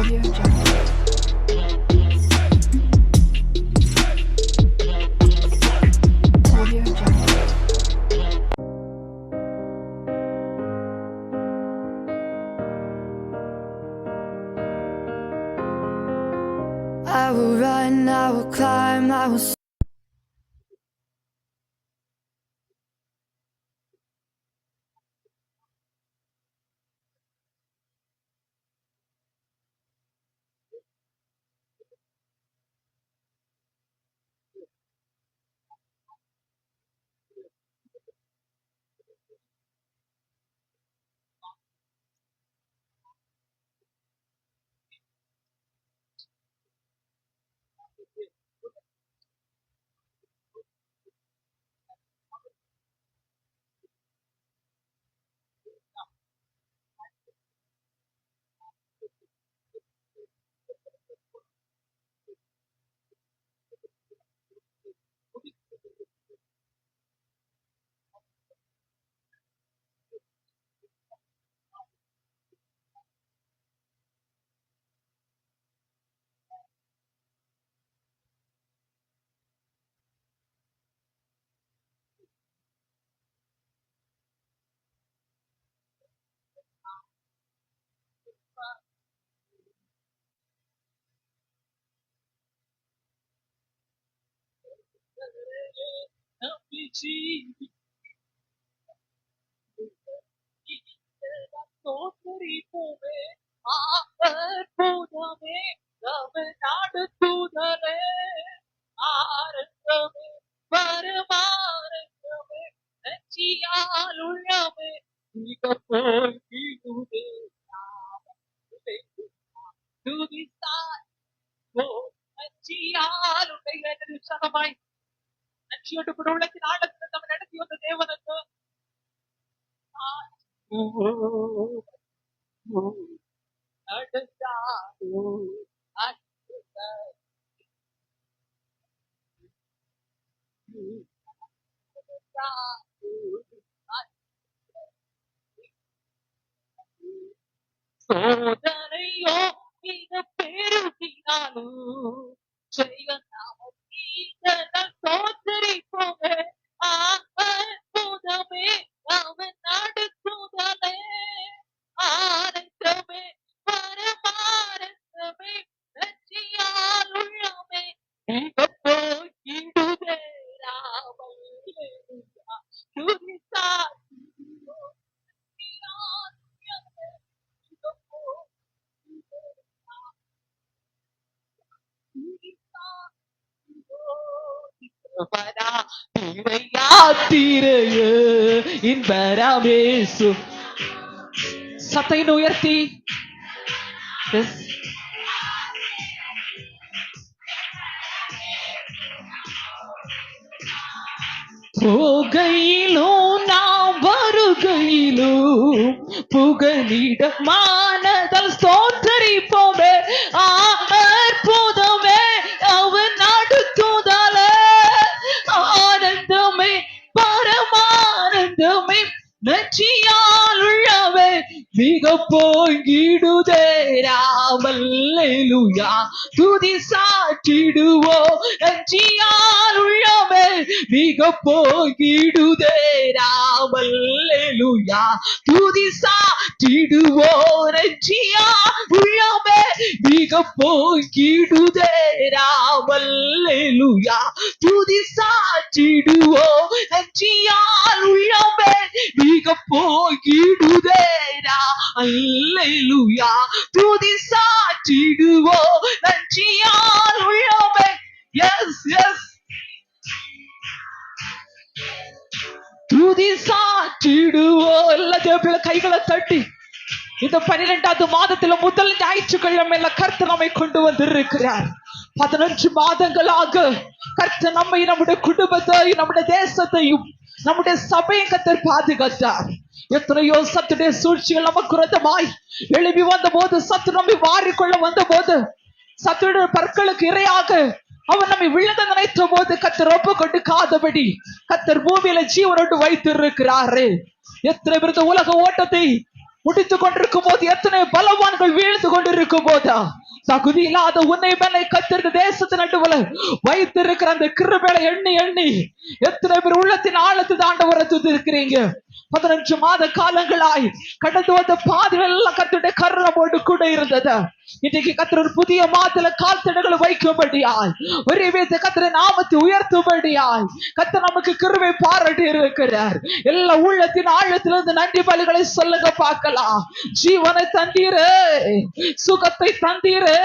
I will run, I will climb, I will தோத்தரிப்போமே அற்புதமே தமிழ்நாடு தூதரே ஆரம்பமே பரமாரம்பமே நச்சியால் உள்ளமே மிக போய்விடுதே துதித்தாய் நச்சியால் உடைய உற்சாகமாய் நச்சியோடு கூட உள்ளத்தின் ஆழத்தில் நம்ம நடத்தி வந்த தேவனுக்கு சோதனையோ மிக பெருகினாலும் செய்ய நாம தோத்தரிப்போமே அற்புதமே அவன் நடத்துதலே ஆனந்தமே பரமானந்தமே நச்சியால் உள்ளமே போயிடுதே ராமல் துதித்தார் இன்பராமேசு சத்தையின் உயர்த்தி போகையிலும் நாம் வருகையிலும் புகலிடமானதால் ஸ்தோத்தரிப்போமே அற்புதமே அவன் நடத்துதலே ஆனந்தமே பரமானந்தமே நச்சியால் உள்ளவே மிக போய்கிடுதே ராமல்லேலூயா துதி சாற்றிடுவோ நச்சியால் உள்ளவே மிக போய்கிடுதே ராமல்லேலூயா துதி சாற்றிடுவோ நச்சியால் உள்ளவே மிக போய்கிடுதே ராமல்லேலூயா துதி சாற்றிடுவோ நச்சியால் உள்ளவே மிக போய்கிடுதே அல்லேலூயா துதி சாற்றிடுவோ நச்சியால் உள்ளவே எஸ் எஸ் துதி சாற்றிடுவோ எல்லா தேவ கைகளை தட்டி இந்த 12வது மாதத்துல முதல் ஞாயிற்றுக்கிழமையில கர்த்தர் நம்மை கொண்டு வந்திருக்கிறார். 15 மாதங்களாக கர்த்தர் நம்மை நம்முடைய குடும்பத்தையும் நம்முடைய தேசத்தையும் நம்முடைய சபையை கர்த்தர் பாதுகாத்தார். எத்தனையோ சத்துடைய சூழ்ச்சிகள் நமக்கு விரோதமாய் எழுப்பி வந்த போது, சத்து நம்மை வாரிக்கொள்ள வந்த போது, சத்துடைய பற்களுக்கு இரையாக அவன் நம்மை விழுந்த நினைத்த போது கர்த்தர் ஒப்பு கொடுக்காதபடி கர்த்தர் பூமியில ஜீவனோடு வைத்திருக்கிறாரு. எத்தனை பேர் உலக ஓட்டத்தை முடித்துக் கொண்டிருக்கும் போது எத்தனை பலவான்கள் வீழ்ந்து கொண்டிருக்கும் போதா தகுதி இல்லாத உன்னை மேலே கத்திருக்க தேசத்து நடுவுல வைத்திருக்கிற அந்த கிருபையை எண்ணி எண்ணி எத்தனை பேர் உள்ளத்தின் ஆழத்து ஆண்டவரை துதிக்கிறீங்க. 15 மாத காலங்களாய் கடந்து வந்த பாதைகள் எல்லாம் கர்த்தருடைய கருணை கூட இருந்தது. இன்றைக்கு கர்த்தர் ஒரு புதிய மாதத்துல கால்தடங்களை வைக்கும்படியாய் ஒரே வேத கர்த்தரை நாமத்தை உயர்த்தும்படியாய் கர்த்தர் நமக்கு கிருபை பாராட்டி இருக்கிறார். எல்லா உள்ளத்தின் ஆழத்திலிருந்து நன்றி பலிகளை சொல்லுங்க பார்க்கலாம். ஜீவனை தந்தீரே, சுகத்தை தந்தீரே,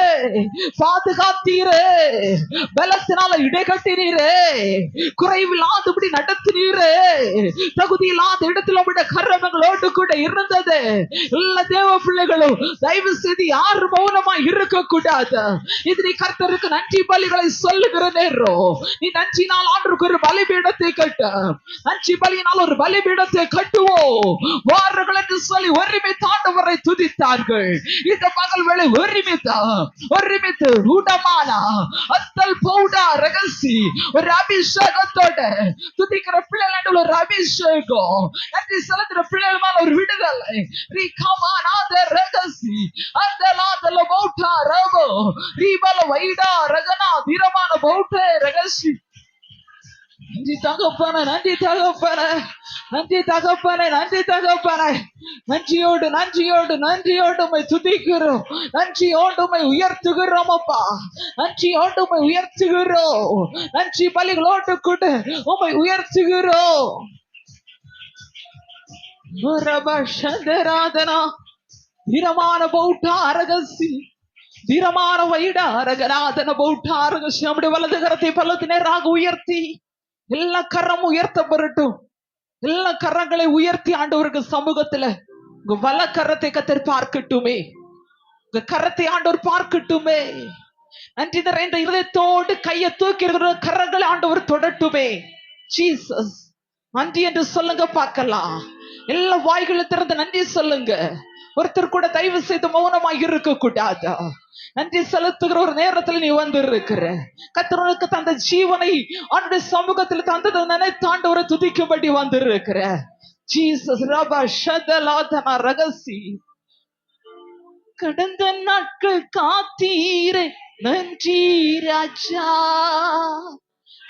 பாதுகாத்தீரே, பலத்தினால இடைகட்டினீரே, குறைவில்லாதபடி நடத்தினீரே, தகுதி இல்லாத இடத்துல கர்மங்களோடு கூட இருந்தது. எல்லா தேவ பிள்ளைகளும் தயவு செய்து யாரும் மௌனமா இருக்க கூடாது. இது நீ கர்த்தருக்கு நன்றி பலிகளை சொல்லுகிற நேரம். நீ நன்றினால் ஆண்டவருக்கு ஒரு பலிபீடத்தை கட்டு. நன்றி பலியினால் ஒரு பலிபீடத்தை கட்டுவோம் வார்கள் என்று சொல்லி ஒருமித்து ஆண்டவரை துதித்தார்கள். இந்த பகல் வேளை ஒருமித்து ரூடமானா அத்தல் பௌடா ரகசி ஒரு அபிஷேகத்தோட துதிக்கிற பிள்ளைகள் ஒரு அபிஷேகம் நன்றி செலுத்துற பிள்ளைகள் மேல ஒரு விடுதலை ரீகமானாத ரகசி அந்த லாதல பௌடா ரவோ ரீபல வைடா ரகனா தீரமான பௌடே ரகசி. நன்றி தகப்பனே, நன்றி தகப்பனே, நன்றி தகப்பனே, நன்றி தகப்பனே. நன்றியோடு நன்றியோடு நன்றியோடு உம்மை துதிக்கிறோம், நன்றியோடு உம்மை உயர்த்துகிறோம் அப்பா, நன்றியோடு உம்மை உயர்த்துகிறோம், நன்றி பலிகளோடு கூட உம்மை உயர்த்துகிறோம். தீரமான பௌட்டா அரகசி தீரமான வைடா அரகநாதன பௌட்டா அரகசி. நம்முடைய வலது கரத்தை பலத்து நேராக உயர்த்தி எல்லா கரம் உயர்த்தப்படட்டும். எல்லா கரங்களை உயர்த்தி ஆண்டவருக்கு சமூகத்துல உங்க வல கரத்தை கத்தர் பார்க்கட்டுமே, உங்க கரத்தை ஆண்டவர் பார்க்கட்டுமே. நன்றி நிறைந்த இதயத்தோடு கையை தூக்கி இருக்கிற கரங்களை ஆண்டவர் தொடட்டுமே. ஜீசஸ் நன்றி என்று சொல்லுங்க பார்க்கலாம். எல்லா வாய்களை திறந்து நன்றி சொல்லுங்க. ஒருத்தர் கூட தயவு செய்து மௌனமாக இருக்க கூடாது. நன்றி செலுத்துகிற ஒரு நேரத்தில் நீ வந்து இருக்கிற கர்த்தருக்கு தந்த ஜீவனை அவனுடைய சமூகத்தில் தந்தது நினைத்து ஆண்டவரை துதிக்கும்படி வந்து இருக்கிற ஜீசஸ் ரபா ஷதலாதனா ரகசி. கடந்த நாட்கள் காத்தீரே நன்றி ராஜா,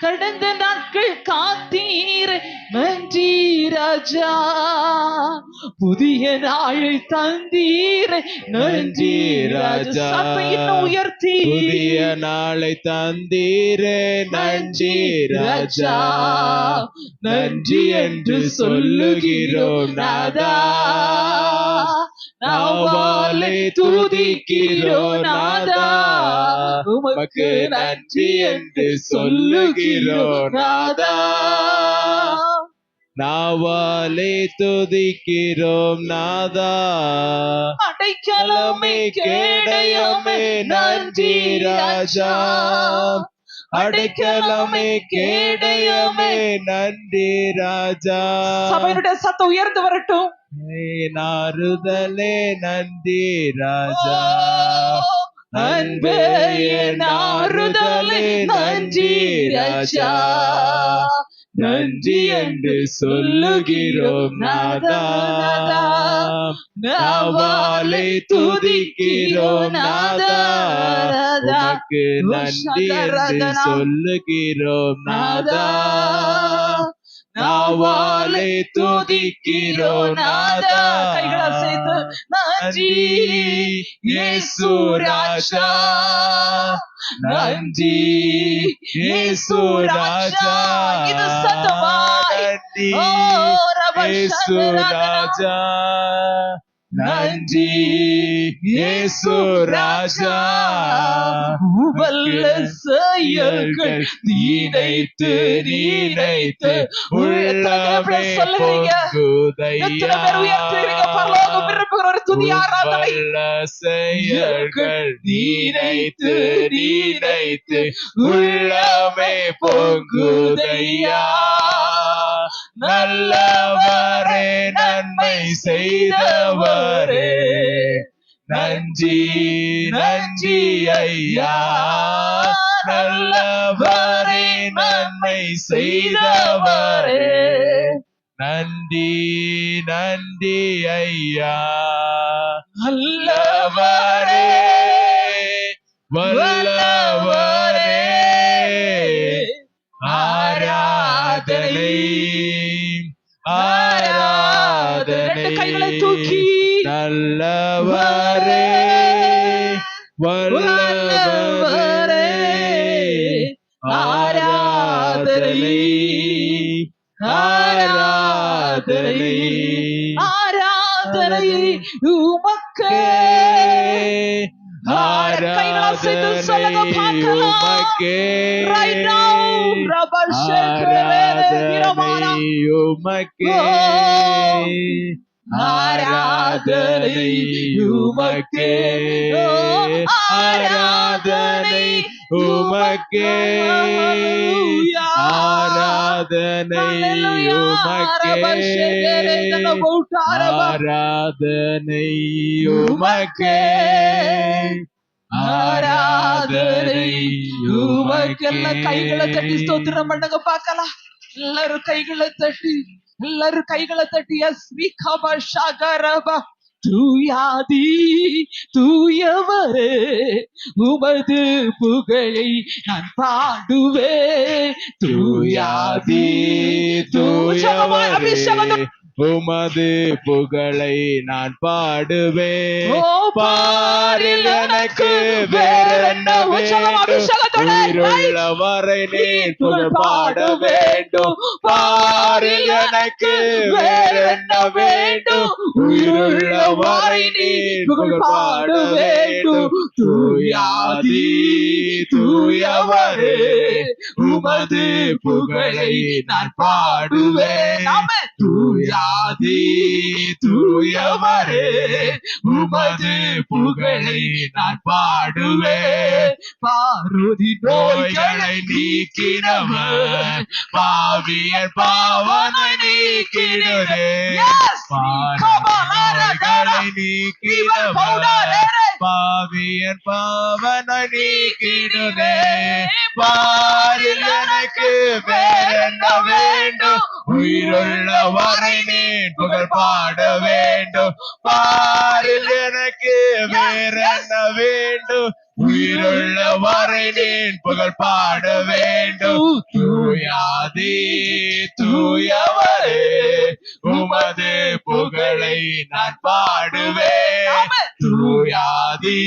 கடந்த நாட்கள் காத்தீரே நன்றி ராஜா, புதிய நாளை தந்தீரே நன்றி ராஜா. இன்னும் உயர்த்தி புதிய நாளை தந்தீரே நன்றி ராஜா, நன்றி என்று சொல்லுகிறோம் நாதா, நாவாலே துதிக்கிறோம் நாதா, உமக்கு நன்றி என்று சொல்லுகிறோம் நாதா, நாவாலே துதிக்கிறோம் நாதா. அடைக்கலமே கேடயமே நன்றி ராஜா, அடைக்கலமே கேடயமே நன்றி ராஜா. சபையினுடைய சத்தம் உயர்ந்து வரட்டும். நாறுதலே நன்றி ராஜா, அன்பே நாறுதலே நன்றி ராஜா, நன்றி என்று சொல்லுகிறோம் நாதா, நாவாலே துதிக்கிறோம் நாதா, உமக்கு நன்றி என்று சொல்லுகிறோம் நாதா, நாவாலே துதிக்கிறோம் நாதா. கைகளை சேர்த்து நன்றி இயேசு ராஜா, நன்றி இயேசு ராஜா, இது சத்தமாய் நன்றி இயேசு ராஜா, நன்றி இயேசு ராஜா. வல்ல செயல்கள் நினைத்து நினைத்து உள்ளமே பொங்குதையா, வல்ல செயல்கள் நினைத்து நினைத்து உள்ளமே பொங்குதையா, நல்லவரே நன்மை செய்தவரே நன்றி நன்றி ஐயா, நல்லவரே நன்மை செய்தவரே நன்றி நன்றி ஐயா. நல்லவரே வல்லவரே ஆராதனை ஆராதனை. ரெண்டு கைகளை தூக்கி நல்லவரே வல்லவரே ஆராதனை ஆராதனை ஆராதனை உமக்கே. ஆராதனை உமக்கே. Right now, Rabba ஆராதனை உமக்கே. ஆராதனை உமக்கே. ஆராதனை உமக்கே. ஆராதனை உமக்கே. ஆராதனை உமக்கே. ஆராதனை உமக்கே. எல்லாம் கைகளை தட்டி ஸ்தோத்திரம் பண்ணுங்க பார்க்கலாம். எல்லாரும் கைகளை தட்டி, எல்லாரும் கைகளை தட்டி. ஸ்ரீகபா ஷகரபா. தூயாதி தூயவரே உமது புகழை நான் பாடுவே. தூயாதி தூயவரே உமது புகழை நான் பாடுவேன். ஓ பாரில் எனக்கு வேறென்ன உயிருள்ள வரை நீ புகழ் பாட வேண்டும். பாரில் எனக்கு வேறென்ன வேண்டும். உயிருள்ள வரை நீ புகழ் பாட வேண்டும். தூயாதி தூயவரே உமது புகழை நான் பாடுவேன். தூயாதி தூயவரே உமது புகழை நான் பாடுவேன். பாருதி நோய்களை நீக்கினவர் பாவியர் பாவனை நீக்கினரே. நோய்களை நீக்கினவர் பாவியர் பாவனை நீக்கினரே. பாரில் எனக்கு வேறென்ன வேண்டும். உயிருள்ள வரை நீ புகழ் பாட வேண்டும். பாரில் எனக்கு வேறென்ன வேண்டும். உயிருள்ள வரை நீ புகழ் பாட வேண்டும். தூயாதி தூயவரே உமது புகழை நான் பாடுவேன். தூயாதி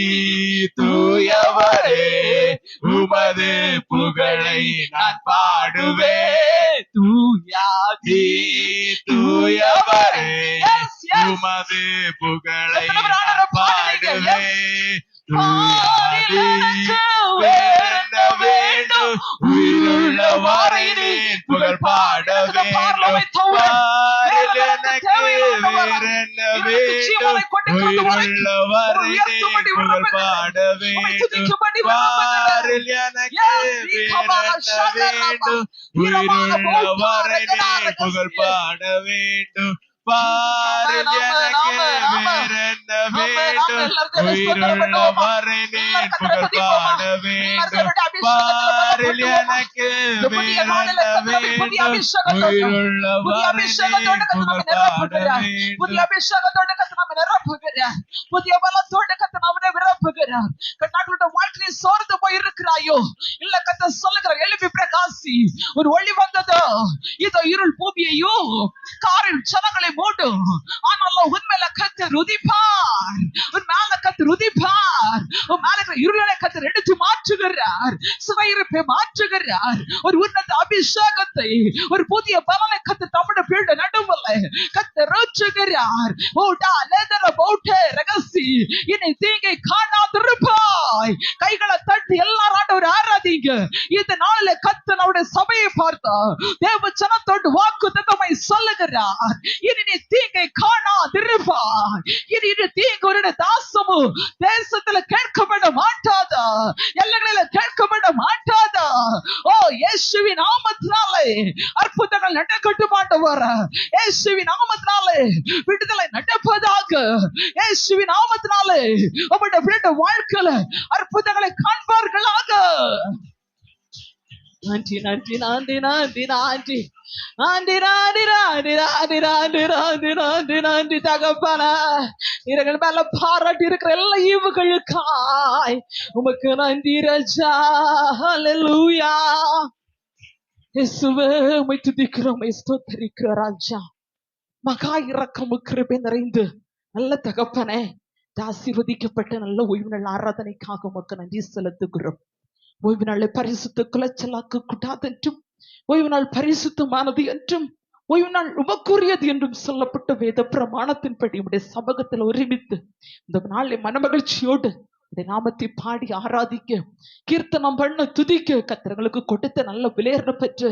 தூயவரே உமது புகழை நான் பாடுவேன். தூயாதி தூயவரே உமது புகழை நான் பாடுவேன். தூயாதி வேறென்ன வேண்டும். உயிருள்ள வரை நீ புகழ் பாட வேண்டும். பாரில் எனக்கு வேறென்ன வேண்டும். உயிருள்ள வரை நீ புகழ் பாட வேண்டும். பாரில் எனக்கு வேறென்ன வேண்டும். உயிருள்ள வரை நீ புகழ் பாட வேண்டும். பாரில் எனக்கு வேறென்ன வேண்டும். உயிருள்ள வரை நீ புகழ் பாட வேண்டும். பாரில் எனக்கு வேறென்ன வேண்டும். உயிருள்ள வரை நீ புகழ் பாட வேண்டும். புதிய அபிஷேகத்தோடு கத்த நாம நிரப்புகிறார். புதிய பலத்தோடு கத்த நாம நிரப்புகிறார். கண்ணாக்களோட வாழ்க்கையை சோர்ந்து போயிருக்கிறாயோ இல்ல கத்த சொல்லுகிறார், எழுப்பி பிரகாசி, ஒரு ஒளி வந்ததோ. இதோ இருள் பூமியையோ காரில் ஜனங்களை மூடும். ஆனாலும் உண்மையில கத்தர் உதிப்பார். உன் மேல கத்தர் உதிப்பார். உன் மேல இருளை கத்தர் எடுத்து மாற்றுகிறார். சிறையிருப்பை மாற்றுகிறார். ஒரு உன்னத அபிஷேகத்தை, ஒரு புதிய பலனை கத்தர் தமிழ் பீட நடுவில் கத்தர் ரோச்சுகிறார். ஓடா லேதர போட்டே ரகசி இனி தீங்கை காணாதிருப்பாய். கைகளை தட்டி எல்லாரும் ஆண்டவர் ஆராதிங்க. இந்த நாளில கத்தர் அவருடைய சபையை பார்த்தா தேவ ஜனத்தோடு வாக்கு தத்தமை சொல்லுகிறார். இனி நீ தீங்கை காணாதிருப்பாய். இனி தீங்கு ஒரு தாசமும் தேசத்துல கேட்கப்பட மாட்டாதா, எல்லைகளில கேட்கப்பட மாட்டாதா. ஓ இயேசுவின் நாமத்தினாலே அற்புதங்கள் நடக்கட்டும் ஆண்டவர். இயேசுவின் நாமத்தினாலே விடுதலை நடப்பதாக. இயேசுவின் நாமத்தினாலே அவருடைய வாழ்க்கையில அற்புதங்களை காண்பார்களாக. நன்றி நன்றி நன்றி நன்றி நன்றி நன்றி நன்றி நன்றி நன்றி நன்றி நன்றி நன்றி நன்றி தகப்பன நீங்கள் மேல பாராட்டி இருக்கிற எல்லா ஈவுகளுக்காய் உமக்கு நன்றி ராஜா. ஹல்லேலூயா. இயேசுவே உம்மை துதிக்கிறோம், உம்மை ஸ்தோத்திரிக்கிறோம் ராஜா. மகா இரக்கம் கிருபை நிறைந்து நல்ல தகப்பனே, ஆசீர்வதிக்கப்பட்ட நல்ல ஓய்வு நாள் ஆராதனைக்காக உமக்கு நன்றி செலுத்துகிறோம். ஓய்வு நாளை பரிசுத்த குலைச்சலாக்கு கூடாதென்றும், ஓய்வு நாள் பரிசுத்தமானது என்றும், ஓய்வு நாள் உமக்குரியது என்றும் சொல்லப்பட்ட வேத பிரமாணத்தின்படி உடைய சமூகத்தில் ஒருமித்து இந்த நாளை மனமகிழ்ச்சியோடு உடைய நாமத்தை பாடி ஆராதிக்க, கீர்த்தனம் பண்ண, துதிக்க கர்த்தர்களுக்கு கொடுத்த நல்ல விலையேற பெற்று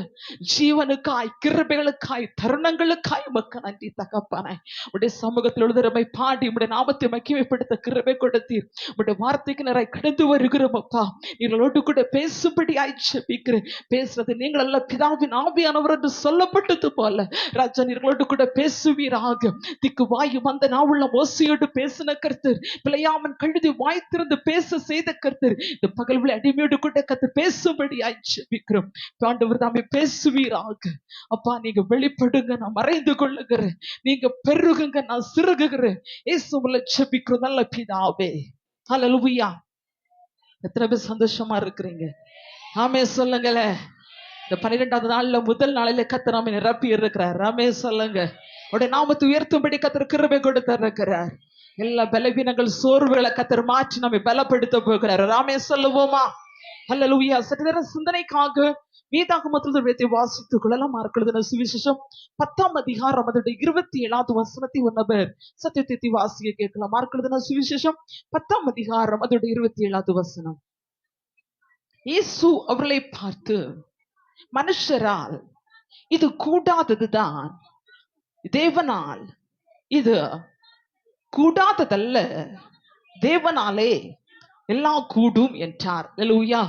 ஜீவனுக்காய், கிருபைகளுக்காய், தருணங்களுக்காய் உமக்கு நன்றி தகப்பனே. உடைய சமூகத்தில் எழுதுறமை பாடி உடைய நாமத்தை மகிமைப்படுத்த கிருபை கொடுத்தீர். உடைய வார்த்தைக்கு நிறைய கடந்து வருகிறோம் அப்பா. நீங்களோடு கூட பேசும்படி ஆய்ச்சிக்கிறேன். பேசுறது நீங்கள் அல்ல, பிதாவின் ஆவியானவர் என்று சொல்லப்பட்டது போல ராஜா நீங்களோடு கூட பேசுவீராக. திக்கு வாயு வந்த நாவுள்ள மோசையோடு பேசின கர்த்தர், பிழையாமன் கழுதி வாய்த்திருந்த பேச செய்த கர்த்தர், இந்த பகல் அடிமையோடு கூட கர்த்தர் பேசும்படி ஆய்ச்சிக்கிறோம். ஆண்டவர் தாமே பேசுவீராக அப்பா. நீங்க வெளிப்படுங்க, நான் மறைந்து கொள்ளுகிறேன். நீங்க பெருகுங்க, நான் சிறுகுகிறேன். இயேசுவுல ஜெபிக்கிறோம் நல்ல பிதாவே. ஹல்லேலூயா. எத்தனை பேர் சந்தோஷமா இருக்கிறீங்க? ஆமே சொல்லுங்களே. இந்த 12வது நாள்ல முதல் நாளில கர்த்தர் நாம நிரப்பி இருக்கிறார். ஆமே சொல்லுங்க. உடைய நாமத்தை உயர்த்தும்படி கர்த்தர் கிருபை கொடுத்து இருக்கிறார். எல்லா பலவீனங்கள் சோர்வுகளை கர்த்தர் மாற்றி நம்மை பலப்படுத்த போகிறார். ராமே சொல்லுவோமா? ஹல்லேலூயா. சற்று நேரம் சிந்தனைக்காக வேதாகமத்தில் வாசித்துக் கொள்ளலாம். மார்க் சுவிசேஷம் 10ஆம் அதிகாரம் அதோட 27வது வசனத்தை ஒரு நபர் சத்தியத்தை வாசிக்க கேட்கலாம். மார்க் சுவிசேஷம் 10ஆம் அதிகாரம் அதோட 27வது வசனம். இயேசு அவர்களை பார்த்து, மனுஷரால் இது கூடாததுதான், தேவனால் இது கூடாததல்ல, தேவனாலே எல்லாம் கூடும் என்றார். அல்லேலூயா.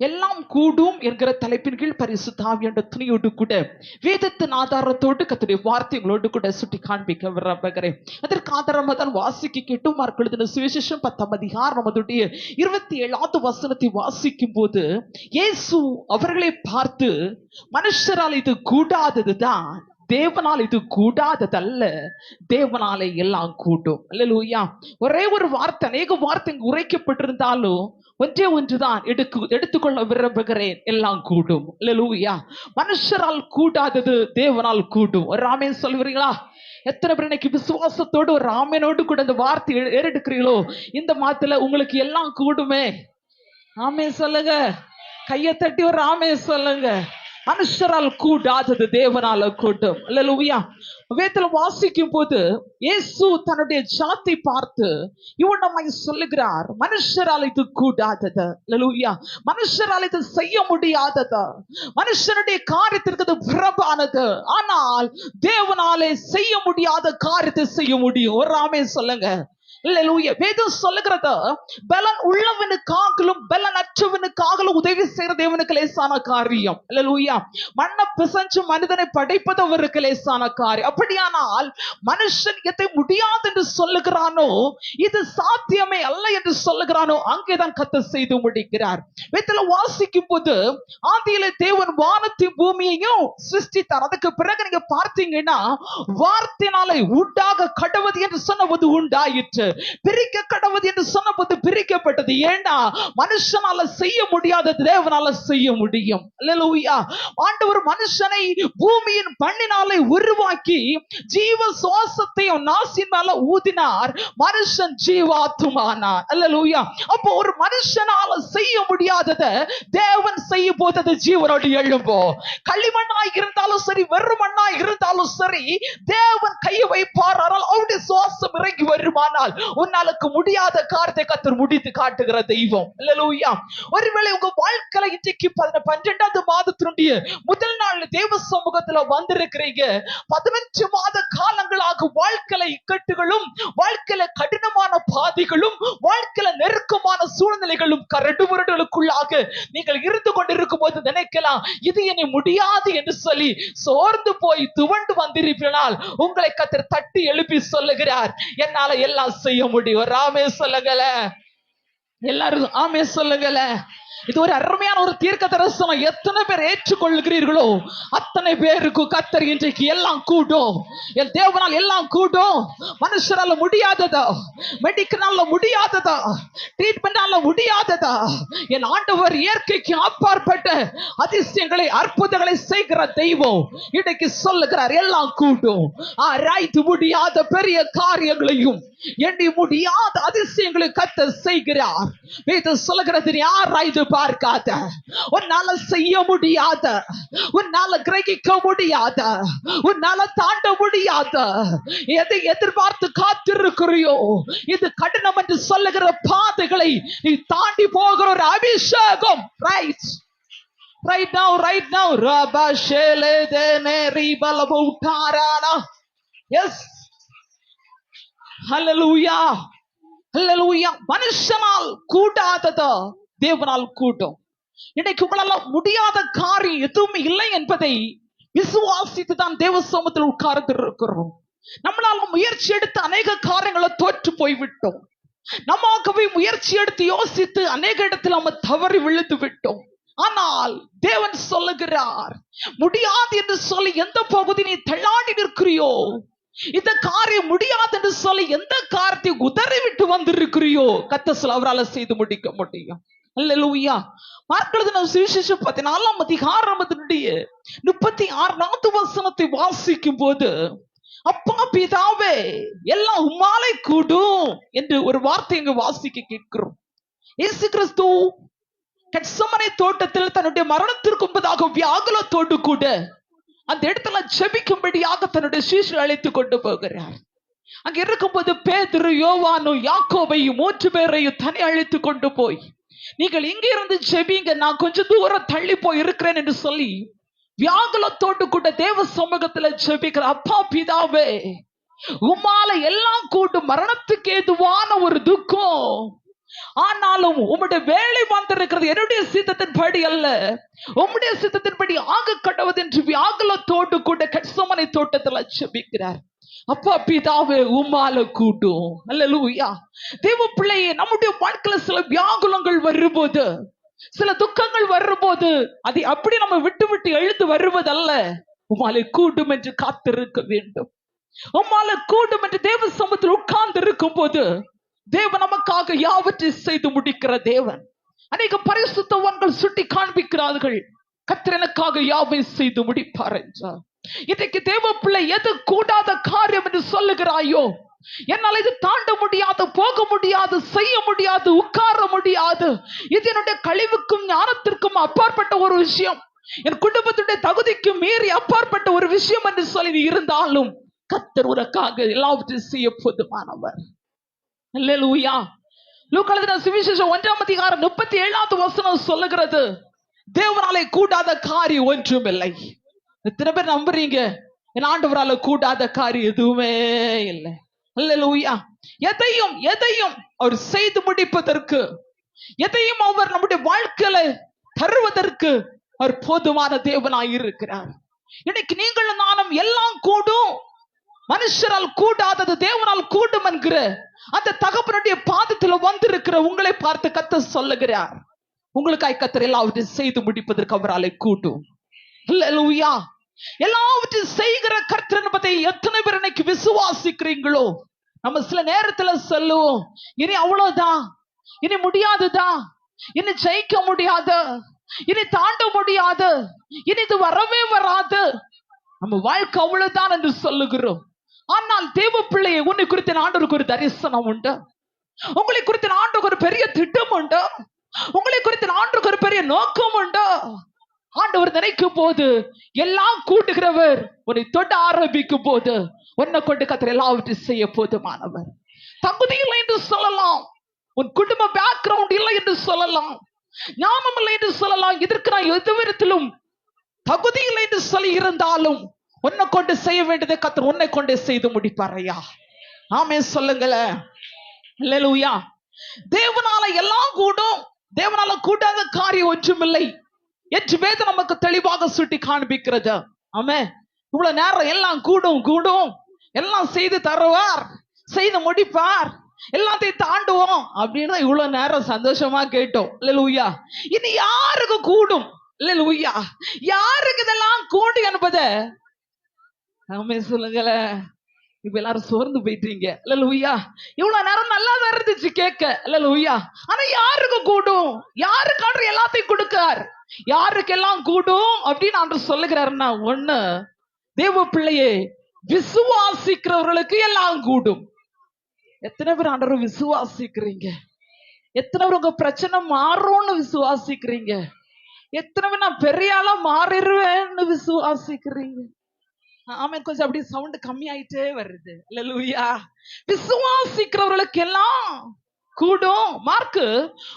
எல்லாம் கூடும் என்கிற தலைப்பின் கீழ் பரிசுத்த ஆவியானவர் துணையோடு கூட வேதத்தின் ஆதாரத்தோடு கர்த்தருடைய வார்த்தைகளோடு கூட சுட்டி காண்பிக்க விரும்புகிறேன். அதற்கு ஆதாரமாக தான் வாசிக்க கேட்டும். மார்க் எழுதின சுவிசேஷம் 10ஆம் அதிகாரம் அதோடைய 27வது வசனத்தை வாசிக்கும் போது, இயேசு அவர்களை பார்த்து, மனுஷரால் இது கூடாததுதான், தேவனால் இது கூடாததல்ல, தேவனாலே எல்லாம் கூடும். அல்லேலூயா. ஒரே ஒரு வார்த்தை, அநேக வார்த்தை உரைக்கப்பட்டிருந்தாலும் ஒன்றே ஒன்றுதான் எடுத்துக்கொள்ள விரும்புகிறேன், எல்லாம் கூடும். அல்லேலூயா. மனுஷரால் கூடாதது தேவனால் கூடும். ஒரு ஆமென் சொல்லுவீங்களா? எத்தனை பேர் இன்னைக்கு விசுவாசத்தோடு ஒரு ஆமெனோடு கூட இந்த வார்த்தை ஏறெடுக்கிறீங்களோ? இந்த மாத்துல உங்களுக்கு எல்லாம் கூடுமே. ஆமென் சொல்லுங்க. கையை தட்டி ஒரு ஆமென் சொல்லுங்க. மனுஷரால் கூடாதது தேவனால கூடும். அல்லேலூயா. வேதத்துல வாசிக்கும் போது இயேசு தன்னுடைய ஜாத்தை பார்த்து இவனமாய் சொல்லுகிறார், மனுஷரால் இது கூடாதது. அல்லேலூயா. மனுஷரால் இது செய்ய முடியாதது, மனுஷனுடைய காரியத்திற்கு அது புறம்பானது. ஆனால் தேவனாலே செய்ய முடியாத காரியத்தை செய்ய முடியும். ஒரு ஆமென் சொல்லுங்க. அல்லேலூயா. வேதம் சொல்லுகிறது, பலன் உள்ளவனுக்காகலும் பலன் அற்றவனுக்காகலும் உதவி செய்யற தேவனுக்கு லேசான காரியம். அல்லேலூயா. மண்ணை பிசைஞ்சு மனிதனை படைப்பது அவருக்கு லேசான காரியம். அப்படியானால் மனுஷன் எதை முடியாது என்று சொல்லுகிறானோ, இது சாத்தியமே அல்ல என்று சொல்லுகிறானோ, அங்கேதான் கர்த்தர் செய்து முடிக்கிறார். வேதத்துல வாசிக்கும் போது ஆதியிலே தேவன் வானத்தையும் பூமியையும் சிருஷ்டித்தார். அதுக்கு பிறகு நீங்க பார்த்தீங்கன்னா, வார்த்தையினாலே உண்டாக கடவுது என்று சொன்னபோது உண்டாயிற்று, பிரிக்க கடவுது என்று சொன்னபோது பிரிக்கப்பட்டது. ஏண்டா, மனுஷனால செய்ய முடியாதது தேவனால செய்ய முடியும். அல்லேலூயா. ஆண்டவர் மனுஷனை பூமியின் மண்ணினாலே உருவாக்கி ஜீவ சுவாசத்தையும் நாசின் மேல ஊதினார். மனுஷன் ஜீவாத்துமானார். அல்லேலூயா. அப்போ ஒரு மனுஷனால செய்ய முடியாததை தேவன் செய்யும் போது அது ஜீவனோடு எழும்போ. களிமண்ணாய் இருந்தாலும் சரி, வெறும் மண்ணாய் இருந்தாலும் சரி, தேவன் கையை வைப்பார். அவருடைய சுவாசம் இறங்கி வருமானால் உன்னாலுக்கு முடியாத காரியத்தை கர்த்தர் முடித்து காட்டுகிற தெய்வம். அல்லேலூயா. ஒருவேளை உங்க வாழ்க்கையில இன்றைக்கு 12வது மாதத்தினுடைய முதல் நாள் தேவ சமூகத்துல வந்திருக்கிறீங்க. 15 மாத காலங்களாக வாழ்க்கையில இக்கட்டுகளும், வாழ்க்கையில கடினமான பாதைகளும், வாழ்க்கையில நெருக்கமான சூழ்நிலைகளும், கரடுமுரடுகளுக்குள்ளாக நீங்கள் இருந்து கொண்டிருக்கும் போது நினைக்கலாம், இது என்னை முடியாது என்று சொல்லி சோர்ந்து போய் துவண்டு வந்திருப்பீனால் உங்களை கர்த்தர் தட்டி எழுப்பி சொல்லுகிறார், என்னால எல்லாம் செய்ய முடியும். ஆமென் சொல்லுங்களே. எல்லாரும் ஆமென் சொல்லுங்களே. இது ஒரு அருமையான ஒரு தீர்க்க தரிசனம். எத்தனை பேர் ஏற்றுக்கொள்கிறீர்களோ அத்தனை பேருக்கு கர்த்தர் இன்றைக்கு எல்லாம் கூடும். என் தேவனால் எல்லாம் கூடும். மனுஷரால முடியாததா, மெடிக்கனால முடியாததா, ட்ரீட்மெண்டால முடியாததா, என் ஆண்டவர் இயற்கைக்கு அப்பாற்பட்ட அதிசயங்களை அற்புதங்களை செய்கிற தெய்வம் இன்றைக்கு சொல்லுகிறார் எல்லாம் கூடும். ரைட், முடியாத பெரிய காரியங்களையும் எண்ணி முடியாத அதிசயங்களை கர்த்தர் செய்கிறார். வேதம் சொல்லுகிறது யாராய்து பார்க்காத, உன்னால செய்ய முடியாத, உன்னால கிரகிக்க முடியாத, உன்னால தாண்ட முடியாத எதை எதிர்பார்த்து காத்திருக்கிறியோ, இது கடினம் என்று சொல்லுகிற பாதைகளை நீ தாண்டி போகிற ஒரு அபிஷேகம். right now rabashele dene ribalabo tarana. Yes, hallelujah, hallelujah. மனுஷனால் கூடாததா தேவனால் கூடும். இன்னைக்கு உங்களால முடியாத காரியம் எதுவுமே இல்லை என்பதை விசுவாசித்து தான் தேவ சமூகத்தில் உட்கார்ந்து இருக்கிறோம். நம்மளால முயற்சி எடுத்து அநேக காரியங்களை தோற்று போய்விட்டோம். நம்மாகவே முயற்சி எடுத்து யோசித்து அநேக இடத்தில் நம்ம தவறி விழுந்து விட்டோம். ஆனால் தேவன் சொல்லுகிறார், முடியாது என்று சொல்லி எந்த பகுதி நீ தள்ளாடி நிற்கிறியோ, இந்த காரியம் முடியாது என்று சொல்லி எந்த காரியத்தை உதறி விட்டு வந்திருக்கிறியோ, கர்த்தர் சொல்ல அவரால் செய்து முடிக்க முடியும். அல்லேலூயா. மார்க் சுவிசேஷம் 14ஆம் அதிகாரம் 36வது வசனத்தை வாசிக்கும் போது, அப்பா பிதாவே எல்லாம் உம்மாலே கூடும் என்று ஒரு வார்த்தை இங்கு வாசிக்க கேட்கிறோம். இயேசு கிறிஸ்து கெத்செமனே தோட்டத்தில் தன்னுடைய மரணத்திற்கு முன்பதாக வியாகுலத்தோடு கூட அந்த இடத்துல ஜெபிக்கும்படியாக தன்னுடைய சீஷரை அழைத்து கொண்டு போகிறார். அங்க இருக்கும்போது பேதுரு, யோவானு, யாக்கோபையும் 3 பேரையும் தனி அழைத்து கொண்டு போய், நீங்கள் இங்க இருந்து ஜெபிங்க, நான் கொஞ்சம் தூரம் தள்ளி போய் இருக்கிறேன் என்று சொல்லி வியாகுலத்தோடு கூட தேவ சமூகத்துல ஜெபிக்கிற. அப்பா பிதாவே உம்மால எல்லாம் கூடும், மரணத்துக்கு ஏதுவான ஒரு துக்கம், ஆனாலும் உம்முடைய வேலை வந்திருக்கிறது என்னுடைய சித்தத்தின் படி அல்ல, உம்முடைய சித்தத்தின் படி ஆக கடவுது என்று வியாகுலத்தோடு கூட கெத்செமனே தோட்டத்துல ஜெபிக்கிறார். அப்பா பிதாவே உம்மால கூடும். அல்லேலூயா. தேவ பிள்ளையே, நம்முடைய வாழ்க்கையில சில வியாகுலங்கள் வரும்போது, சில துக்கங்கள் வரும்போது அதை அப்படி நம்ம விட்டு விட்டு எழுந்து வருவதல்ல, உம்மால கூடும் என்று காத்திருக்க வேண்டும். உம்மால கூடும் என்று தேவ சமூகத்தில் உட்கார்ந்து இருக்கும் போது தேவன் நமக்காக யாவற்றையும் செய்து முடிக்கிற தேவன். அநேக பரிசுத்தவான்கள் சுட்டி காண்பிக்கிறார்கள், கர்த்தர் எனக்காக யாவை செய்து முடிப்பார் என்றார். இன்றைக்கு தேவ பிள்ளை, எது கூடாத காரியம் என்று சொல்லுகிறாயோ, என்னால் இது தாண்ட முடியாது, போக முடியாது, செய்ய முடியாது, உட்கார முடியாது, இது என்னுடைய கழிவுக்கும் ஞானத்திற்கும் அப்பாற்பட்ட ஒரு விஷயம், என் குடும்பத்துடைய தகுதிக்கு மீறி அப்பாற்பட்ட ஒரு விஷயம் என்று சொல்லி இருந்தாலும் கர்த்தர் உனக்காக எல்லாவற்றையும் செய்ய போதுமானவர். அல்லேலூயா. லூக்கா எழுதின சுவிசேஷம் 1ஆம் அதிகாரம் 37வது வசனம் சொல்லுகிறது, தேவனாலே கூடாத காரியம் ஒன்றுமில்லை. எத்தனை பேர் நம்புறீங்க என் ஆண்டவரால கூடாத காரியம் எதுவுமே இல்லை? அல்லேலூயா. எதையும் அவர் செய்து முடிப்பதற்கு, எதையும் அவர் நம்முடைய வாழ்க்கையில தருவதற்கு அவர் போதுமான தேவனாய் இருக்கிறார். இன்னைக்கு நீங்களும் நானும் எல்லாம் கூடும், மனுஷரால் கூடாதது தேவனால் கூடும் என்கிற அந்த தகப்பனுடைய பாதத்தில் வந்திருக்கிற உங்களை பார்த்து கர்த்தர் சொல்லுகிறார், உங்களுக்காய் கர்த்தர் எல்லாவற்றையும் செய்து முடிப்பதற்கு அவராலே கூடும். அல்லேலூயா. எல்லாவற்றையும் செய்கிற கர்த்தர் என்பதை எத்தனை பேர் இன்னைக்கு விசுவாசிக்கிறீங்களோ? நம்ம சில நேரத்துல சொல்லுவோம், இனி அவ்வளவுதான், இனி முடியாதுதான், இனி ஜெயிக்க முடியாது, இனி தாண்ட முடியாது, இனி இது வரவே வராது, நம்ம வாழ்க்கை அவ்வளவுதான் என்று சொல்லுகிறோம். ஆனால் தேவ பிள்ளையை, உன்னை குறித்த ஆண்டவருக்கு ஒரு தரிசனம் உண்டு, உங்களை குறித்த ஆண்டவருக்கு ஒரு பெரிய திட்டம் உண்டு, உங்களை குறித்த ஆண்டவருக்கு ஒரு பெரிய நோக்கம் உண்டு. ஆண்டவர் நினைக்கும் போது எல்லாம் கூட்டுகிறவர், உன்னை தொட்ட ஆரம்பிக்கும் போது உன்னை கொண்டு கர்த்தர் எல்லாவற்றையும் செய்ய போதுமானவர். தகுதி இல்லை என்று சொல்லலாம், உன் குடும்ப பேக்ரவுண்ட் இல்லை என்று சொல்லலாம், ஞானம் இல்லை என்று சொல்லலாம், இதற்கு நான் எதுவிதத்திலும் தகுதி இல்லை என்று சொல்லி இருந்தாலும் உன்னை கொண்டு செய்ய வேண்டியதை கர்த்தர் உன்னை கொண்டே செய்து முடிப்பார். ஐயா ஆமென் சொல்லுங்களேன். அல்லேலூயா. தேவனால எல்லாம் கூடும், தேவனால கூடாத காரியம் ஒன்றுமில்லை என்று வேதம் நமக்கு தெளிவாக சுட்டி காண்பிக்கிறது. ஆமென். இவ்வளவு நேரம் எல்லாம் கூடும் கூடும், எல்லாம் செய்து தருவார், செய்து முடிப்பார், எல்லாத்தையும் தாண்டுவோம் அப்படின்னு இவ்வளவு நேரம் சந்தோஷமா கேட்டோம். அல்லேலூயா. இனி யாருக்கு கூடும்? அல்லேலூயா. யாருக்கு இதெல்லாம் கூடும் என்பதை நாமே சொல்லுங்களேன். இப்ப எல்லாரும் சோர்ந்து போயிட்டீங்க. அல்லேலூயா. இவ்வளவு நேரம் நல்லா தான் இருந்துச்சு கேட்க. அல்லேலூயா. ஆனா யாருக்கு கூடும்? யாருக்கு ஆண்டவர் எல்லாத்தையும் கொடுக்கார்? யாருக்கெல்லாம் கூடும் அப்படின்னு ஆண்டவர் சொல்லுகிறாருன்னா, ஒண்ணு, தேவ பிள்ளையே, விசுவாசிக்கிறவர்களுக்கு எல்லாம் கூடும். எத்தனை பேர் ஆண்டவரை விசுவாசிக்கிறீங்க? எத்தனை பேர் உங்க பிரச்சனை மாறும்னு விசுவாசிக்கிறீங்க? எத்தனை பேர் நான் பெரிய ஆளா மாறிடுவேன்னு விசுவாசிக்கிறீங்க? ஆமா, கொஞ்சம் அப்படி சவுண்ட் கம்மி ஆயிட்டே வருது. அல்லேலூயா. விசுவாசிக்கிறவர்களுக்கு எல்லாம் கூடும். மார்க்கு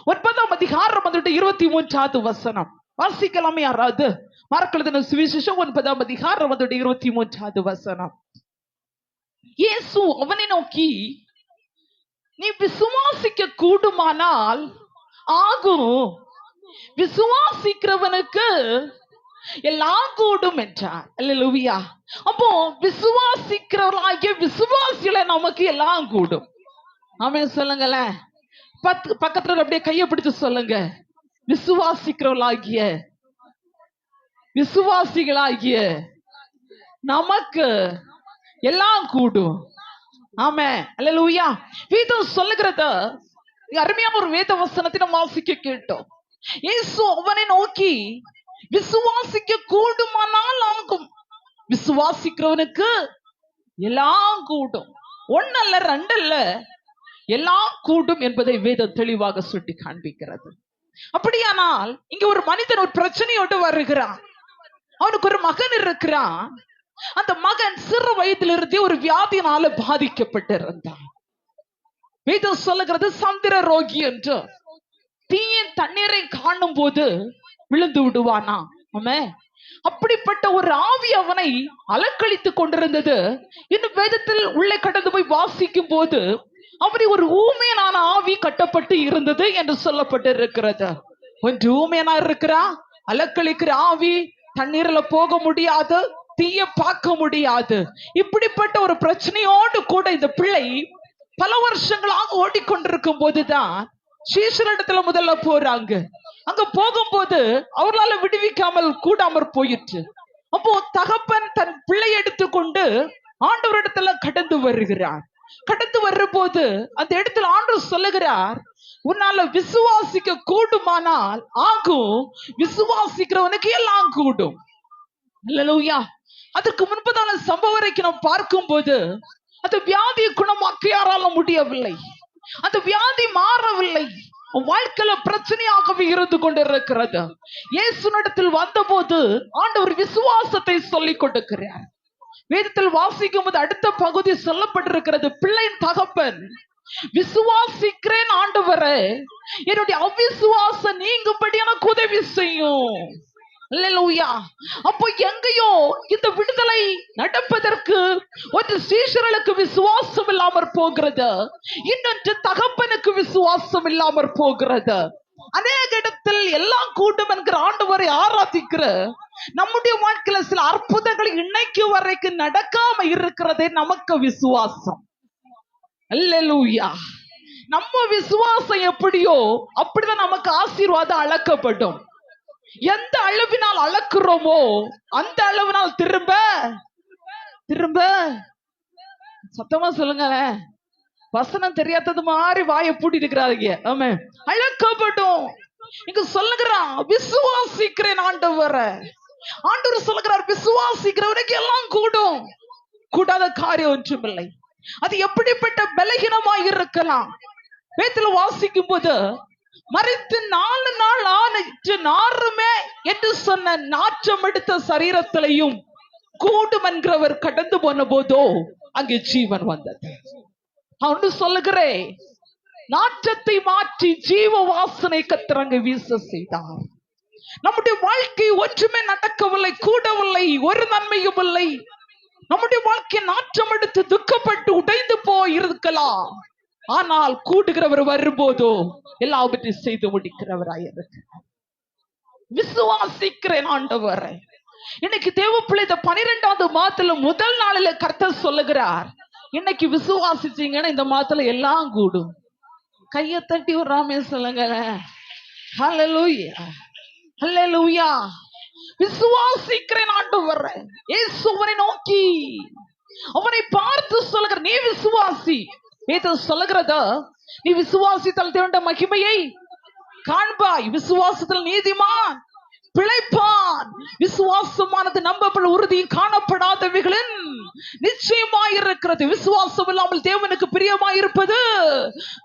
9ஆம் அதிகாரம் 23வது வசனம் வாசிக்கலாமே யாராவது? மார்க் எழுதின சுவிசேஷம் 9ஆம் அதிகாரம் 23வது வசனம். இயேசு அவனை நோக்கி, நீ விசுவாசிக்க கூடுமானால் ஆகும், விசுவாசிக்கிறவனுக்கு எல்லாம் கூடும் என்றார். அல்லேலூயா. அப்போ விசுவாசிக்கிறவர்களாகிய விசுவாசிகளை நமக்கு எல்லாம் கூடும். ஆமென் சொல்லுங்களேன். பக்கத்துல அப்படியே கையை பிடிச்சு சொல்லுங்க, விசுவாசிகளாகிய நமக்கு எல்லாம் கூடும். ஆமென். அல்லேலூயா. வேதம் சொல்லுகிறத அருமையான ஒரு வேத வசனத்தை நம்ம வாசிக்க கேட்டோம். இயேசு அவனை நோக்கி, விசுவாசிக்க கூடுமானால் ஆகும், விசுவாசிக்கிறவனுக்கு எல்லாம் கூடும். ஒன்னல்ல, ரெண்டல்ல, எல்லாம் கூடும் என்பதை வேதம் தெளிவாக சுட்டி காண்பிக்கிறது. அப்படியானால் இங்க ஒரு மனிதன் ஒரு பிரச்சனையோடு வருகிறான். அவனுக்கு ஒரு மகன் இருக்கிறான். அந்த மகன் சிறு வயதிலிருந்தே ஒரு வியாதியினால பாதிக்கப்பட்டிருந்தான். வேதம் சொல்லுகிறது சந்திர ரோகி என்று. தீய தண்ணீரை காணும் போது விழுந்து விடுவானா. அப்படிப்பட்ட ஒரு ஆவி அவனை அலக்களித்துக் கொண்டிருந்தது. இன்னும் வேதத்தில் உள்ளே கடந்து போய் வாசிக்கும் போது அவனை ஒரு ஊமையனான ஆவி கட்டப்பட்டு இருந்தது என்று சொல்லப்பட்டு இருக்கிறது. ஒன்று ஊமையனா இருக்கிறா, அலக்களிக்கிற ஆவி, தண்ணீர்ல போக முடியாது, தீய பார்க்க முடியாது. இப்படிப்பட்ட ஒரு பிரச்சனையோடு கூட இந்த பிள்ளை பல வருஷங்களாக ஓடிக்கொண்டிருக்கும் போதுதான் சீஷரிடத்துல முதல்ல போறாங்க. அங்க போகும்போது அவர்களால விடுவிக்காமல் கூடாமற் போயிற்று. அப்போ தகப்பன் தன் பிள்ளை எடுத்துக்கொண்டு ஆண்டவரிடத்துல கடந்து வருகிறார். கடந்து வரும்போது அந்த இடத்துல ஆண்டவர் சொல்லுகிறார், உன்னால விசுவாசிக்க கூடுமானால் ஆகும், விசுவாசிக்கிறவனுக்கு எல்லாம் கூடும். அல்லேலூயா. அதற்கு முன்பதான சம்பவம் வரைக்கும் நாம் பார்க்கும் போது அந்த வியாதியை குணமாக்க யாரால முடியவில்லை. அந்த வியாதி மாறவில்லை. வாழ்க்கையில பிரச்சனையாகவே இருந்து கொண்டிருக்கிறது. இயேசுனிடத்தில் வந்த போது ஆண்டவர் விசுவாசத்தை சொல்லிக் கொடுக்கிறார். வேதத்தில் வாசிக்கும் போது அடுத்த பகுதி சொல்லப்பட்டிருக்கிறது, பிள்ளையின் தகப்பன், விசுவாசிக்கிறேன் ஆண்டவரே, என்னுடைய அவிசுவாசம் நீங்கும்படி எனக்கு உதவி செய்யும். அல்லேலூயா. அப்போ எங்கேயோ இந்த விடுதலை நடப்பதற்கு ஒரு சீஷர்களுக்கு விசுவாசம் இல்லாமற் போகிறது, இன்னொன்று தகப்பனுக்கு விசுவாசம் இல்லாமற் போகிறது. அநேக இடத்தில் எல்லாம் கூட்டம் என்கிற ஆண்டவரை ஆராதிக்கிற நம்முடைய வாழ்க்கையில சில அற்புதங்கள் இன்னைக்கு வரைக்கும் நடக்காம இருக்கிறதே நமக்கு விசுவாசம். அல்லேலூயா. நம்ம விசுவாசம் எப்படியோ அப்படிதான் நமக்கு ஆசீர்வாதம் அளக்கப்படும். எந்த அளவினால் அளக்குறோமோ அந்த அளவினால் திரும்ப திரும்ப சத்தமா சொல்லுங்களேன், வசனம் தெரியாதது மாதிரி வாயை பூட்டி இருக்கிறாங்க. ஆமா, அழைக்கப்படும். இங்க சொல்லுகிறான், விசுவாசிக்கிறேன் ஆண்டவரை. ஆண்டவர் சொல்லுகிறார், விசுவாசிக்கிறவனுக்கு எல்லாம் கூடும், கூடாத காரியம் ஒன்றுமில்லை. அது எப்படிப்பட்ட பலகீனமாய் இருக்கலாம். வேதத்துல வாசிக்கும் போது மறித்து 4 நாள் ஆனிட்டு நாருமே என்று சொன்ன நாற்றம் எடுத்த சரீரத்திலையும் கூடும் என்கிறவர் கடந்து போன போதோ அங்கே ஜீவன் வந்தது. அவனு சொல்லுகிறேன், நாற்றத்தை மாற்றி ஜீவ வாசனை கத்திரங்க வீச செய்தார். நம்முடைய வாழ்க்கை ஒன்றுமே நடக்கவில்லை, கூடவில்லை, ஒரு நன்மையும் இல்லை. நம்முடைய வாழ்க்கை நாற்றம் எடுத்து துக்கப்பட்டு உடைந்து போயிருக்கலாம். ஆனால் கூடுகிறவர் வரும்போதோ எல்லாவற்றையும் செய்து முடிக்கிறவராயிருக்கிறார். விசுவாசிக்கிறேன் ஆண்டவரை. இன்னைக்கு தேவப்பிள்ளை 12வது மாதத்துல முதல் நாளில கர்த்தர் சொல்லுகிறார், இன்னைக்கு விசுவாசிச்சீங்கன்னா இந்த மாதத்துல எல்லாம் கூடும். கையை தட்டி ஒரு ராமே சொல்லுங்களேன். ஹல்லேலூயா, ஹல்லேலூயா. விசுவாசிக்கிறேன் ஆண்டவரே, இயேசுவை நோக்கி அவனை பார்த்து சொல்லுகிற நீ விசுவாசி. இது சொல்லுகிறதா, நீ விசுவாசித்தால் தேவனுடைய மகிமையை காண்பாய். விசுவாசத்தில் நீதிமான் பிழைப்பான். விசுவாசமானது நம்பப்பட உறுதியும் காணப்படாதவைகளின் நிச்சயமாயிருக்கிறது. விசுவாசம் இல்லாமல் தேவனுக்கு பிரியமாயிருப்பது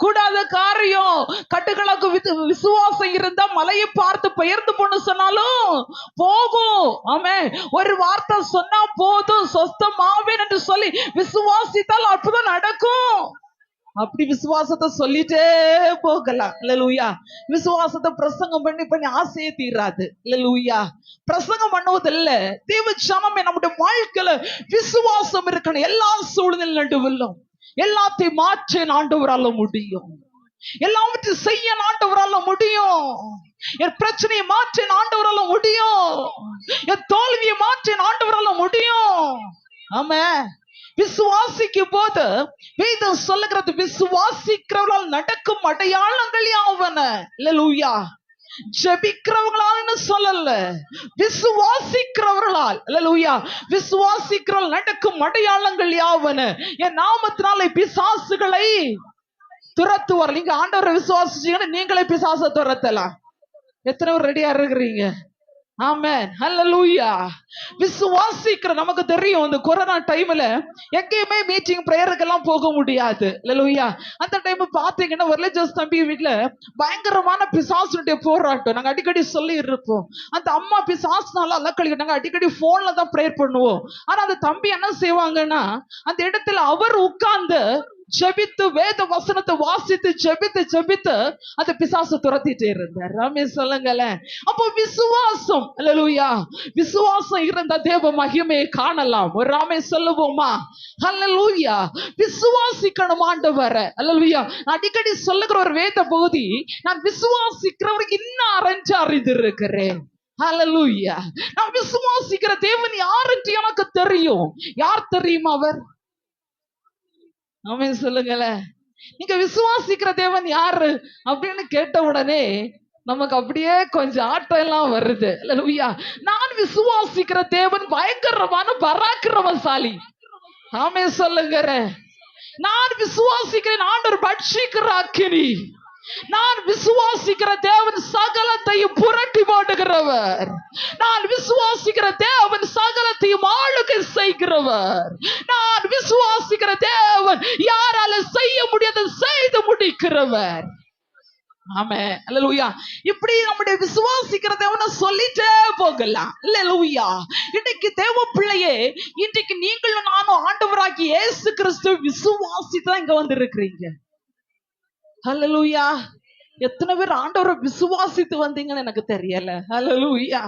கூடாத காரியம். கட்டுகளுக்கு விசுவாசம் இருந்தா மலையை பார்த்து பெயர்ந்து போன்னு சொன்னாலும் போகும். ஆமே, ஒரு வார்த்தை சொன்னா போதும், சொஸ்தமாவேன் என்று சொல்லி விசுவாசித்தால் அற்புதம் நடக்கும். அப்படி விசுவாசத்தை சொல்லிட்டே போகலாம். அல்லேலூயா. விசுவாசத்தை பிரசங்கம் பண்ணி பண்ணி ஆசையே தீராது. அல்லேலூயா. பிரசங்கம் பண்ணுவதில்ல, தேவ ஜனமே நம்முடைய வாழ்க்கையில விசுவாசம் இருக்கணும். எல்லா சூழ்நிலை நடுவிலும் எல்லாத்தையும் மாற்ற ஆண்டவரால முடியும். எல்லாவற்றையும் செய்ய ஆண்டவரால முடியும். என் பிரச்சனையை மாற்ற ஆண்டவரால முடியும். என் தோல்வியை மாற்ற ஆண்டவரால முடியும். ஆமா, விசுவாசிக்கும் போது வேதம் சொல்லுகிறது, விசுவாசிக்கிறவர்களால் நடக்கும் அடையாளங்கள் யாவன. அல்லேலூயா. ஜெபிக்கிறவங்களால சொல்லல, விசுவாசிக்கிறவர்களால். அல்லேலூயா. விசுவாசிக்கிறவர்கள் நடக்கும் அடையாளங்கள் யாவன. என் நாமத்தினாலே பிசாசுகளை துரத்துவார். நீங்க ஆண்டவரை விசுவாசிச்சீங்கன்னா நீங்களே பிசாசை துரத்தலாம். எத்தனை பேர் ரெடியா இருக்கிறீங்க? ஆமென், ஹல்லேலூயா. விசுவாசிக்கிற நமக்கு தெரியும், இந்த கொரோனா டைம்ல எங்கேயுமே மீட்டிங் பிரேயருக்கெல்லாம் போக முடியாது. அல்லேலூயா. அந்த டைம் பாத்தீங்கன்னா ரிலிஜியஸ் தம்பி வீட்டுல பயங்கரமான பிசாசுடைய போராட்டம். நாங்க அடிக்கடி சொல்லி இருப்போம், அந்த அம்மா பிசாசுனால அலக்கழிக்க நாங்க அடிக்கடி போன்ல தான் பிரேயர் பண்ணுவோம். ஆனா அந்த தம்பி என்ன செய்வாங்கன்னா, அந்த இடத்துல அவர் உட்கார்ந்து ஜெபித்து வேத வசனத்தை வாசித்து ஜெபித்து ஜெபித்து அந்த பிசாசு துரத்திட்டே இருந்தார். ராமே சொல்லுங்களேன். அப்போ விசுவாசம், அல்லேலூயா, விசுவாசம் இருந்த தேவ மகிமையை காணலாம். ஒரு ராமே சொல்லுவோமா? அல்லேலூயா. விசுவாசிக்கணும் ஆண்டவரை. அல்லேலூயா. அடிக்கடி சொல்லுகிற ஒரு வேத பகுதி, நான் விசுவாசிக்கிறவருக்கு இன்னும் அறிந்து இருக்கிறேன். அல்லேலூயா. நான் விசுவாசிக்கிற தேவன் யார் என்று எனக்கு தெரியும். யார் தெரியுமா அவர்? ஆமென் சொல்லுங்களேன். நீங்க விசுவாசிக்கிற தேவன் யாரு அப்படின்னு கேட்ட உடனே நமக்கு அப்படியே கொஞ்சம் ஆட்டம் எல்லாம் வருது. அல்லேலூயா. நான் விசுவாசிக்கிற தேவன் பயங்கரமான பராக்கிரமசாலி. ஆமென் சொல்லுங்க. நான் விசுவாசிக்கிறேன் ஆண்டவர் பட்சிக்கிற அக்கினி. நான் விசுவாசிக்கிற தேவன் சகலத்தையும் புரட்டி போடுகிறவர். நான் விசுவாசிக்கிற தேவன் சகலத்தையும் ஆளுகை செய்கிறவர். நான் விசுவாசிக்கிற தேவன் யாரால செய்ய முடியாத செய்து முடிக்கிறவர். ஆமென், அல்லேலூயா. இப்படி நம்முடைய விசுவாசிக்கிற தேவனை சொல்லிட்டே போகலாம். அல்லேலூயா. இன்னைக்கு தேவ பிள்ளையே, இன்றைக்கு நீங்களும் நானும் ஆண்டவராகிய இயேசு கிறிஸ்து விசுவாசிதான் இங்க வந்து இருக்கிறீங்க. ஹல்லேலூயா. எத்தனை பேர் ஆண்டவரை விசுவாசித்து வந்தீங்கன்னு எனக்கு தெரியல. ஹல்லேலூயா.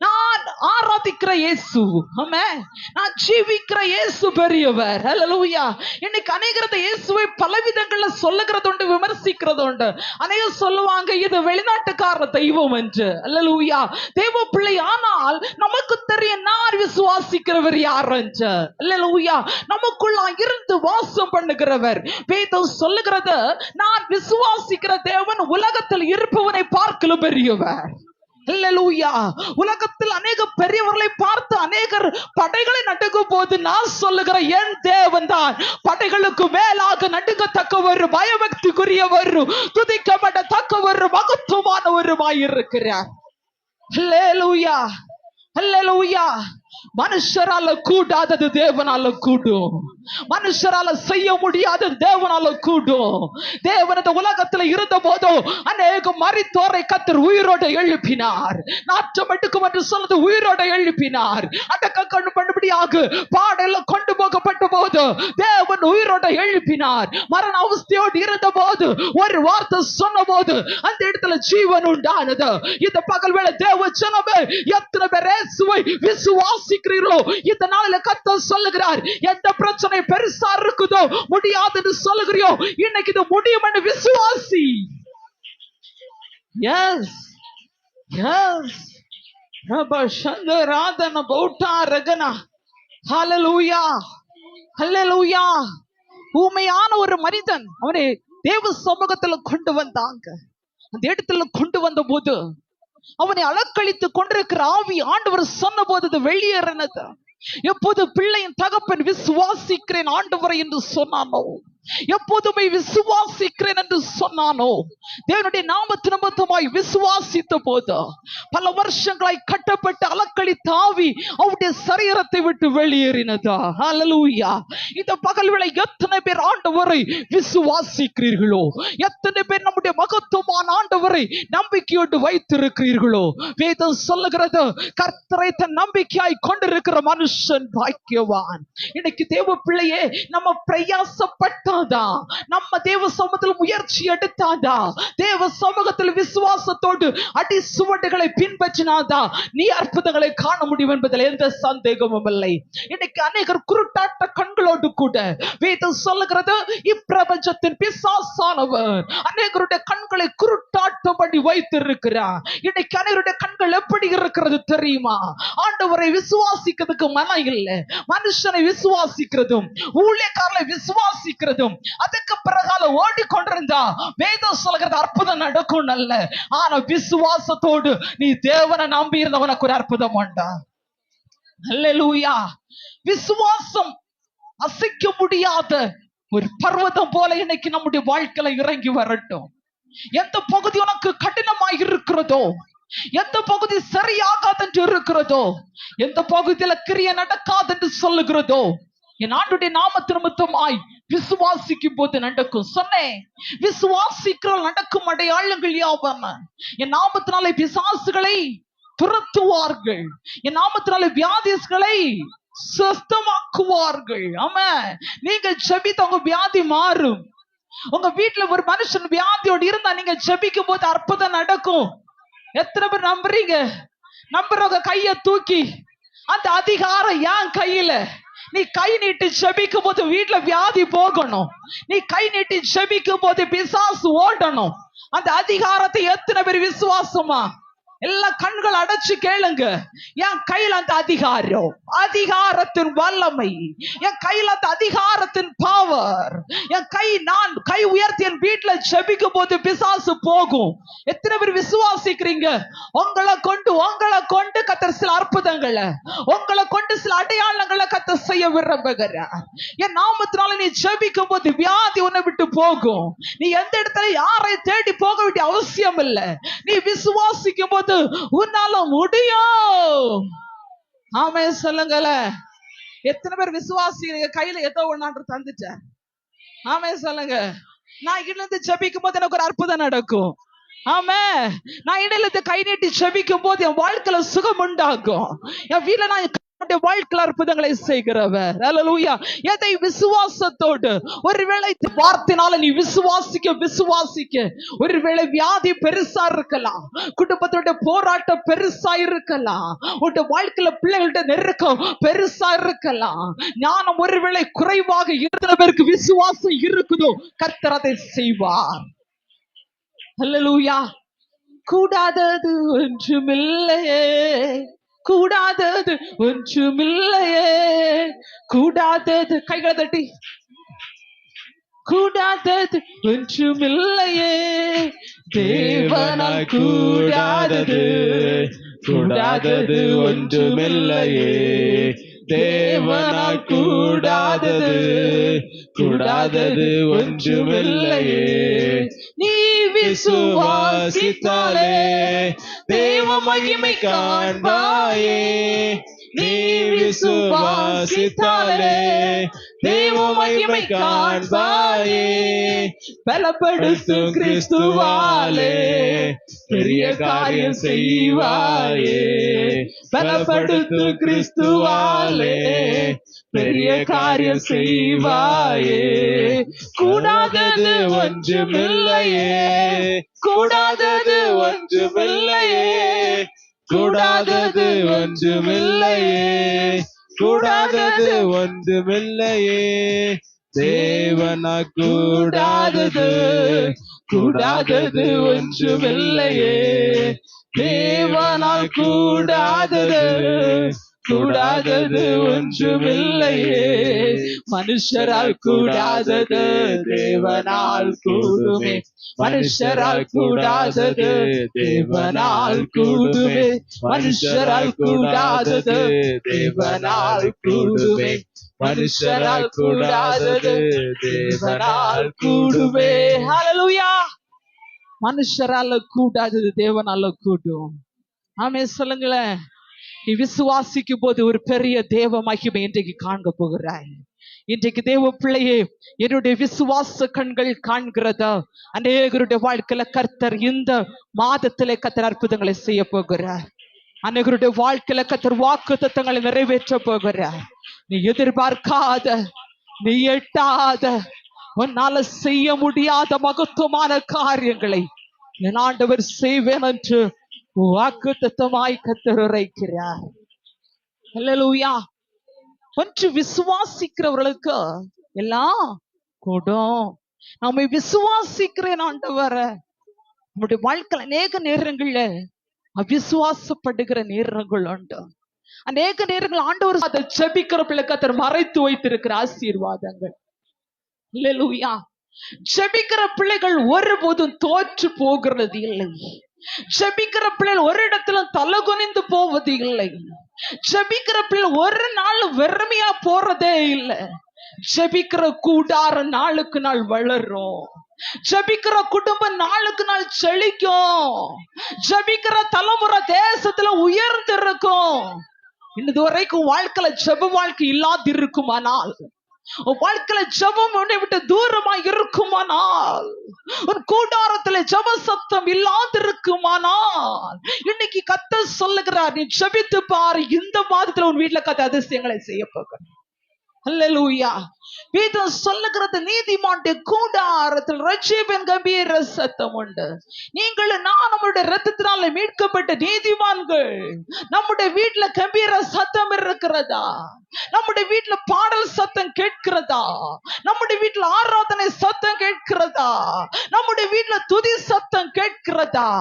நான் ஆராதிக்கிற இயேசு, ஆமென், நான் ஜீவிக்கிற இயேசு பெரியவர். ஹல்லேலூயா. இன்னைக்கு அநேகரத இயேசுவை பலவிதங்கள்ல சொல்லுகிறது உண்டு, விமர்சிக்கிறது உண்டு. அநேகர் சொல்லுவாங்க இது வெளிநாட்டுக்கார தெய்வம் என்று. ஹல்லேலூயா. தேவ பிள்ளை, ஆனால் நமக்கு தெரியும் நான் விசுவாசிக்கிறவர் யார் என்று. ஹல்லேலூயா. நமக்குள்ள இருந்து வாசம் பண்ணுகிறவர். வேதம் சொல்லுகிறது, நான் விசுவாசிக்கிற தேவன் உலகத்தில் இருப்பவனை பார்க்கலும் பெரியவர். அல்லேலூயா. உலகத்தில் அநேக பெரியவர்களை பார்த்து அநேகர் படைகளை நடுங்கும் போது நான் சொல்லுகிற என் தேவன் தான் படைகளுக்கு மேலாக நடுங்கத்தக்கவர், பயபக்திக்குரியவர், துதிக்கப்படத்தக்கவர், மகத்துவமானவருமாயிருக்கிறார். அல்லேலூயா, அல்லேலூயா. மனுஷரால கூடாதது தேவனால கூடும். மனுஷரால செய்ய முடியாதது தேவனால கூடும். தேவன் இந்த உலகத்துல இருந்த போதும் அநேக மரித்தோரை கர்த்தர் உயிரோடு எழுப்பினார். நாற்றம் எடுக்கும் என்று சொன்னது உயிரோடு எழுப்பினார். அடக்க கண்ணு பண்ணும்படியாக பாடெல்லாம் கொண்டு போகப்பட்ட போது தேவன் உயிரோடு எழுப்பினார். மரண அவஸ்தையோடு இருந்த போது ஒரு வார்த்தை சொன்ன போது அந்த இடத்துல ஜீவன் உண்டானது. இந்த பகல் வேளை தேவ ஜனமே, எத்தனை பேர் இயேசுவை விசுவாசிக்கிறீர்களோ இந்த நாளில கர்த்தர் சொல்லுகிறார், எந்த பிரச்சனை பெருசா இருக்குதோ முடியாதுன்னு சொல்லுகிறியோ இன்னைக்கு இது முடியும் என்று விசுவாசி. S, S. ரப சந்தராதன பௌட்டா ரகனா. ஹல்லேலூயா, ஹல்லேலூயா. ஊமையான ஒரு மனிதன் அவனை தேவ சமூகத்துல கொண்டு வந்தாங்க. அந்த இடத்துல கொண்டு வந்த போது அவனை அலக்களித்து கொண்டிருக்கிற ஆவி ஆண்டவர் சொன்ன போது அது வெளியேறினது. எப்போது பிள்ளையின் தகப்பன் விசுவாசிக்கிறேன் ஆண்டவரை என்று சொன்னானோ, எப்போதுமே விசுவாசிக்கிறேன் என்று சொன்னானோ, தேவனுடைய நாமத்து நிமித்தமாய் விசுவாசித்த போது பல வருஷங்களாய் கட்டப்பட்ட அலக்களித்த ஆவி அவருடைய சரீரத்தை விட்டு வெளியேறினதா. ஹல்லேலூயா. இந்த பகல் வேளை எத்தனை பேர் ஆண்டவரை விசுவாசிக்கிறீர்களோ, எத்தனை பேர் நம்முடைய மகத்துவமான ஆண்டவரை நம்பிக்கையோடு வைத்திருக்கிறீர்களோ, வேதம் சொல்லுகிறது கர்த்தரை தன் நம்பிக்கையாய் கொண்டிருக்கிற மனுஷன் பாக்கியவான். இன்னைக்கு தேவ பிள்ளையே, நம்ம பிரயாசப்பட்டாதான், நம்ம தேவ சமூகத்தில் முயற்சி எடுத்தாதா, தேவ சமூகத்தில் விசுவாசத்தோடு அடி சுவடுகளை பின்பற்றினாதான் நீ அற்புதங்களை காண முடியும் என்பதில் எந்த சந்தேகமும் இல்லை. இன்னைக்கு அநேகர் குருட்டாட்ட கண்களோடு கூட வேதம் சொல்லுகிறது இப்பிரபஞ்சத்தின் பிசாசானவர் அநேகருடைய கண்களை குருட்டாட்டம் பண்ணி வைத்திருக்கிறார். இன்னைக்கு அநேகருடைய கண்கள் எப்படி இருக்கிறது தெரியுமா? ஆண்டவரை விசுவாசிக்கிறதுக்கு மனம் இல்லை, மனுஷனை விசுவாசிக்கிறதும் ஊழியக்காரரை விசுவாசிக்கிறதும் அதுக்கு பிறகால ஓடிக்கொண்டிருந்தா வேதம் சொல்கிறது அற்புதம் நடக்கும் அல்ல. ஆனா விசுவாசத்தோடு நீ தேவனை நம்பி இருந்தவனுக்கு ஒரு அற்புதம் உண்டா. அல்லேலூயா. விசுவாசம் அசைக்க முடியாத ஒரு பர்வதம் போல இன்னைக்கு நம்முடைய வாழ்க்கையில இறங்கி வரட்டும். எந்த பகுதி உனக்கு கடினமாய் இருக்கிறதோ, எந்த பகுதி சரியாகாது என்று இருக்கிறதோ, எந்த பகுதியில கிரிய நடக்காது என்று சொல்லுகிறதோ, என் ஆண்டுடைய நாமத்து நிமித்தமாய் விசுவாசிக்கும் போது நடக்கும் சொன்னேன். விசுவாசிக்கிற நடக்கும் அடையாளங்கள் யாவன? என் நாமத்தினாலே பிசாசுகளை துரத்துவார்கள், என் நாமத்தினாலே வியாதிகளை சுத்தமாக்குவார்கள். ஆமா, நீங்க ஜெபித்த உங்க வியாதி மாறும். உங்க வீட்டுல ஒரு மனுஷன் வியாதியோடு இருந்தா நீங்க ஜெபிக்கும் போது அற்புதம் நடக்கும். எத்தனை பேர் நம்புறீங்க? நம்புறவங்க கைய தூக்கி, அந்த அதிகாரம் என் கையில. நீ கை நீட்டி ஜெபிக்கும் போது வீட்டுல வியாதி போகணும். நீ கை நீட்டி ஜெபிக்கும் போது பிசாசு ஓடணும். அந்த அதிகாரத்தை எத்தனை பேர் விசுவாசமா? எல்லா கண்கள் அடைச்சு கேளுங்க. என் கையில அந்த அதிகாரம், அதிகாரத்தின் வல்லமை, என் கையில அந்த அதிகாரத்தின் பவர், என் கை, நான் கை உயர்த்தி என் வீட்டுல ஜெபிக்கும் போது பிசாசு போகும். எத்தனை பேர் விசுவாசிக்கிறீங்க? உங்களை கொண்டு கர்த்தர் சில அற்புதங்களை, உங்களை கொண்டு சில அடையாளங்களை கர்த்தர் செய்ய விரும்புகிறார். என் நாமத்தினால நீ ஜெபிக்கும் போது வியாதி உன்னை விட்டு போகும். நீ எந்த இடத்துல யாரை தேடி போக வேண்டிய அவசியம் இல்லை. நீ விசுவாசிக்கும் போது உன்னால முடியும். ஆமே சொல்லுங்கள. எத்தனை பேர் விசுவாசிக்கிறீங்க? கையில ஏதோ ஒண்ணான்று தந்துட்டேன். ஆமே சொல்லுங்க. நான் இருந்து ஜெபிக்கும் போது எனக்கு ஒரு அற்புதம் நடக்கும். ஆமே, நான் இடையில கை நீட்டி ஜெபிக்கும் போது என் வாழ்க்கையில சுகம் உண்டாகும். என் வீட்டுல நான் வாழ்க்கையில் அற்புதங்களை செய்கிறவர். அல்லேலூயா. எதை விசுவாசத்தோடு, ஒருவேளை வார்த்தையினால நீ விசுவாசிக்க ஒருவேளை வியாதி பெருசா இருக்கலாம், குடும்பத்தோட போராட்டம் பெருசா இருக்கலாம், உன் வாழ்க்கையில பிள்ளைகளோட நெருக்கம் பெருசா இருக்கலாம், ஞானம் ஒருவேளை குறைவாக எத்தனை பேருக்கு விசுவாசம் இருக்குதோ கர்த்தர் அதை செய்வார். அல்லேலூயா. கூடாதது ஒன்றுமில்லையே, கூடாதது ஒன்றுமில்லையே, கூடாதது, கைகளை தட்டி, கூடாதது ஒன்றுமில்லையே, தேவனால் கூடாதது, கூடாதது ஒன்றுமில்லையே, தேவனால் கூடாதது, கூடாதது ஒன்றுமில்லையே. நீ விசுவாசித்தாலே தேவ மகிமை காண்பாயே, நீ விசுவாசித்தாலே தேவ மகிமை காண்பாயே. பலப்படுத்தும் கிறிஸ்துவாலே பெரிய காரியம் செய்வாயே, பலப்படுத்தும் கிறிஸ்துவாலே பெரிய காரியம் செய்வாயே. கூடாதது ஒன்றுமில்லையே, கூடாதது ஒன்றுமில்லையே, கூடாதது ஒன்றுமில்லையே, கூடாதது ஒன்றுமில்லையே, தேவனா கூடாதது, கூடாதது ஒன்றுமில்லையே, தேவனால் கூடாதது, கூடாதது ஒன்றுமில்லையே, மனுஷரால் கூடாதது தேவனால் கூடுமே, மனுஷரால் கூடாதது தேவனால் கூடுமே, மனுஷரால் கூடாதது தேவனால் கூடுமே, மனுஷரால் கூடாதது தேவனால் கூடுமே. ஹல்லேலூயா. மனுஷரால கூடாதது தேவனால கூடும். ஆமே சொல்லுங்களேன். நீ விசுவாசிக்கும் போது ஒரு பெரிய தேவ மகிமை இன்றைக்கு காண்க போகிறாய். இன்றைக்கு தேவ பிள்ளையே, என்னுடைய விசுவாச கண்கள் காண்கிறதா? அநேகருடைய வாழ்க்கையில கர்த்தர் இந்த மாதத்திலே கர்த்தர் அற்புதங்களை செய்ய போகிறார். அநேகருடைய வாழ்க்கையில கர்த்தர் வாக்கு தத்தங்களை நிறைவேற்ற போகிறார். நீ எதிர்பார்க்காத, நீ எட்டாத, உன்னால செய்ய முடியாத மகத்துவமான காரியங்களை என் ஆண்டவர் செய்வேன் என்று வாக்கு தத்தமாய் கர்த்தர் உரைக்கிறார். அல்லேலூயா. ஒன்று விசுவாசிக்கிறவர்களுக்கு எல்லாம் கூடும். நம்மை விசுவாசிக்கிறேன் ஆண்டவர. நம்முடைய வாழ்க்கையில் அநேக நேரங்கள்ல அவிசுவாசப்படுகிற நேரங்கள் உண்டு. அநேக நேரங்கள் ஆண்டவர் அதை ஜெபிக்கிற பிள்ளைக்கு கர்த்தர் மறைத்து வைத்திருக்கிற ஆசீர்வாதங்கள். அல்லேலூயா. ஜெபிக்கிற பிள்ளைகள் ஒருபோதும் தோற்று போகிறது இல்லை. ஜெபிக்கிற பிள்ளைகள் ஒரு இடத்துல தலகுனிந்து போவது இல்லை. ஜெபிக்கிற பிள்ளை ஒரு நாள் வெறுமையா போறதே இல்லை. ஜெபிக்கிற கூடார நாளுக்கு நாள் வளரும். ஜெபிக்கிற குடும்பம் நாளுக்கு நாள் செழிக்கும். ஜெபிக்கிற தலைமுறை தேசத்துல உயர்ந்திருக்கும். இன்னது வரைக்கும் வாழ்க்கையில ஜெப வாழ்க்கை இல்லாது இருக்குமானால், வாழ்க்கையில ஜெபம் உன்னை விட்டு தூரமா இருக்குமானால், உன் கூடாரத்துல ஜெப சத்தம் இல்லாதிருக்குமானால், இன்னைக்கு கர்த்தர் சொல்லுகிறார், நீ ஜெபித்து பாரு, இந்த மாதத்துல உன் வீட்டுல கர்த்தர் அதிசயங்களை செய்ய போகிறார். அல்லேலூயா. வேதம் சொல்லுகிறது, நீதிமானுடைய கூடாரத்தில் ரட்சிப்பின் கம்பீர சத்தம் உண்டு. நீங்கள் நான் நம்முடைய ரத்தத்தினால மீட்கப்பட்ட நீதிமான்கள். நம்முடைய வீட்டுல கம்பீர சத்தம் இருக்கிறதா? நம்முடைய வீட்டுல பாடல் சத்தம் கேட்கிறதா? நம்முடைய வீட்டுல ஆராதனை சத்தம் கேட்கிறதா? நம்முடைய வீட்டுல துதி சத்தம் கேட்கிறதா?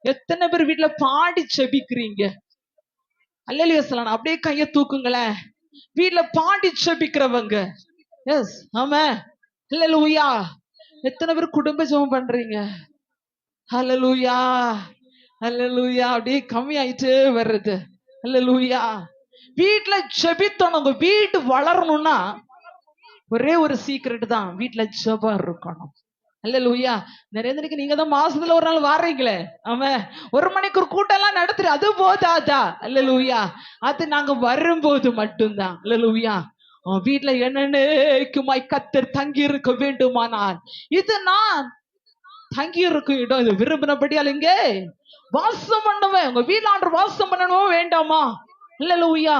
எத்தனை பேர் வீட்டுல பாடி செபிக்கிறீங்க? அல்லேலூயா சொல்லணும். அப்படியே கையை தூக்குங்களேன். வீட்டுல பாடி செபிக்கிறவங்க. எஸ், ஆமா. அல்லேலூயா. எத்தனை பேர் குடும்ப ஜெபம் பண்றீங்க? அல்லேலூயா, அல்லேலூயா. அப்படியே கம்மி ஆயிட்டே வருது. அல்லேலூயா. வீட்டுல ஜெபித்தோம். உங்க வீடு வளரணும்னா ஒரே ஒரு சீக்ரெட் தான், வீட்டுல ஜெபம் இருக்கணும். அல்லேலூயா. நிறைய நீங்க தான் மாசத்துல ஒரு நாள் வாரீங்களே, ஆமா, 1 மணிக்கு ஒரு கூட்டம் எல்லாம் நடத்துற, அது போதாதா? அல்லேலூயா. அது நாங்க வரும்போது மட்டும்தான். அல்லேலூயா. வீட்டுல என்னன்னைக்குமாய் கர்த்தர் தங்கி இருக்க வேண்டுமானால், இது நான் தங்கி இருக்கும் இடம். இது விரும்பினபடியால் இங்கே வாசம் பண்ணுவேன். உங்க வீட்டுல ஆண்டவர் வாசம் பண்ணணும் வேண்டாமா? அல்லேலூயா.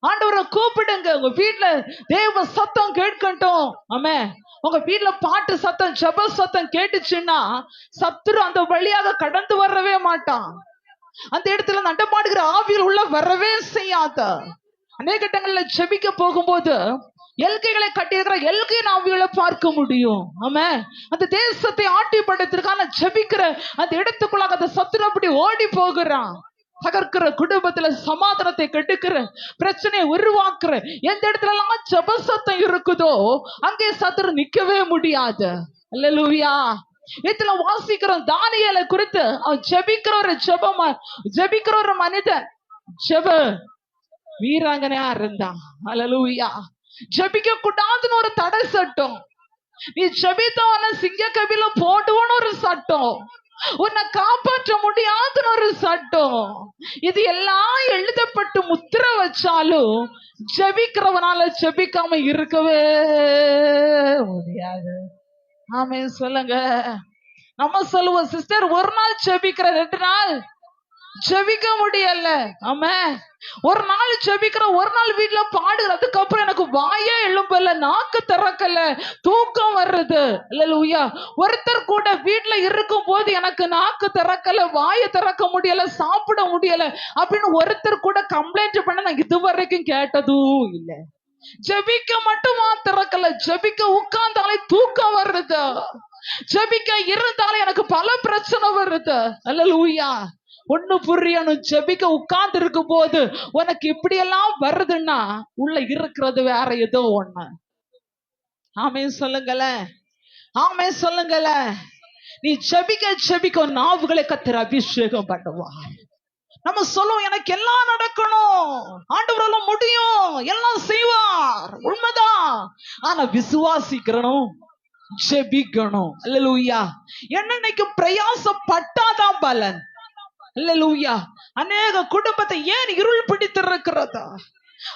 ஆண்டவரை கூப்பிடுங்க. உங்க வீட்டுல தேவ சத்தம் கேட்கட்டும். ஆமே. உங்க வீட்டுல பாட்டு சத்தம், ஜெப சத்தம் கேட்டுச்சுன்னா சத்துரு அந்த வழியாக கடந்து வரவே மாட்டான். அந்த இடத்துல நடமாடுகிற ஆவியில் உள்ள வரவே செய்யாத. அநேக இடங்கள்ல ஜெபிக்க போகும்போது எல்கைகளை கட்டியிருக்கிற எல்கை ஆவிகளை பார்க்க முடியும். ஆமா. அந்த தேசத்தை ஆட்டி படுத்திருக்கான ஜெபிக்கிற அந்த இடத்துக்குள்ளாக அந்த சத்துரு அப்படி ஓடி போகிறான். தகர்க்கிற, குடும்பத்துல சமாதானத்தை கெடுக்கிற, பிரச்சனையை உருவாக்குற, எந்த இடத்துல எல்லாம் ஜெப சத்தம் இருக்குதோ அங்கே சத்துரு நிக்கவே முடியாது. அல்லேலூயா. இதுல வாசிக்கிறோம் தானியேலை குறித்து. அவன் ஜெபிக்கிற ஒரு மனிதன், ஜெப வீராங்கனையா இருந்தான். அல்லேலூயா. ஜெபிக்க கூடாதுன்னு ஒரு தடை சட்டம். நீ ஜெபித்தவன சிங்க கபில போடுவன்னு ஒரு சட்டம். உன்னை காப்பாற்ற முடியாதுன்னு ஒரு சட்டம். இது எல்லாம் எழுதப்பட்டு முத்திர வச்சாலும் ஜெபிக்கிறவனால ஜெபிக்காம இருக்கவே முடியாது. ஆமே சொல்லுங்க. நம்ம சொல்லுவோம், சிஸ்டர் ஒரு நாள் ஜெபிக்கிற, 2 நாள் ஜெபிக்க முடியல. ஆமா. ஒரு நாள் ஜெபிக்கிற, ஒரு நாள் வீட்டுல பாடுகிற, அதுக்கப்புறம் எனக்கு வாயே எழும்பல, நாக்கு திறக்கல, தூக்கம் வருது. அல்லேலூயா. ஒருத்தர் கூட வீட்டுல இருக்கும் போது எனக்கு நாக்கு திறக்கல, வாயை திறக்க முடியல, சாப்பிட முடியல அப்படின்னு ஒருத்தர் கூட கம்ப்ளைண்ட் பண்ண நான் இதுவரைக்கும் கேட்டதும் இல்லை. ஜெபிக்க மட்டுமா திறக்கல, ஜெபிக்க உட்கார்ந்தாலே தூக்கம் வருது, ஜெபிக்க இருந்தாலே எனக்கு பல பிரச்சனை வருது. அல்லேலூயா. ஒண்ணு புரியணும், ஜெபிக்க உட்கார்ந்து இருக்கும் போது உனக்கு இப்படி எல்லாம் வருதுன்னா உள்ள இருக்கிறது வேற ஏதோ ஒண்ணு. ஆமென் சொல்லுங்களேன், ஆமென் சொல்லுங்களேன். நீ ஜெபிக்க ஜெபிக்க நாவுகளை கர்த்தர் அபிஷேகம் பண்ணுவார். நம்ம சொல்லுவோம் எனக்கு எல்லாம் நடக்கணும், ஆண்டவரால முடியும், எல்லாம் செய்வார், உண்மைதான். ஆனா விசுவாசிக்கணும், ஜெபிக்கணும். அல்லேலூயா. என்னன்னைக்கு பிரயாசப்பட்டாதான் பலன். அல்லேலூயா. அநேக குடும்பத்தை ஏன் இருள் பிடித்திருக்கிறதா,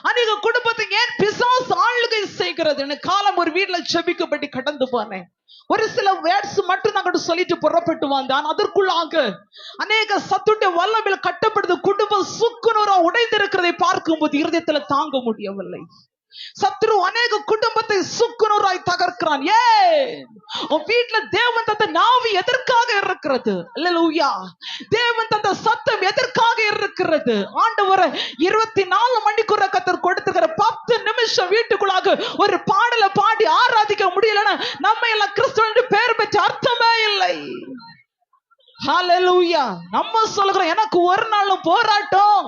அநேக குடும்பத்தை ஏன் பிசாசு ஆளுகை செய்கிறது? எனக்கு காலம் ஒரு வீட்டுல ஜெபிக்கப்பட்டு கடந்து போனேன். ஒரு சில வேர்ட்ஸ் மட்டும் நாங்கள் சொல்லிட்டு புறப்பட்டு வந்தான். அதற்குள்ளாக அநேக சத்துடைய வல்லமையில கட்டப்படுது. குடும்பம் சுக்குநூறா உடைந்திருக்கிறதை பார்க்கும்போது இருதயத்துல தாங்க முடியவில்லை. சத்ரு அநேக குடும்பத்தை சுக்குநூறாய் தகர்க்கிறான். உன் வீட்டுல தேவன் தந்த நாவி எதற்காக இருக்கிறது? அல்லேலூயா. தேவன் தந்த சத்தம் எதற்காக இருக்கிறது? ஆண்டவரை 24 மணிக்கூற கர்த்தர் கொடுத்திருக்கிற 10 நிமிஷம் வீட்டுக்குள்ளாக ஒரு பாடலை பாடி ஆராதிக்க முடியலன்னா நம்ம எல்லாம் கிறிஸ்துவ பேர் பெற்ற அர்த்தமே இல்லை. ஹல்லேலூயா. நம்ம சொல்லுகிறோம் எனக்கு ஒரு நாளும் போராட்டம்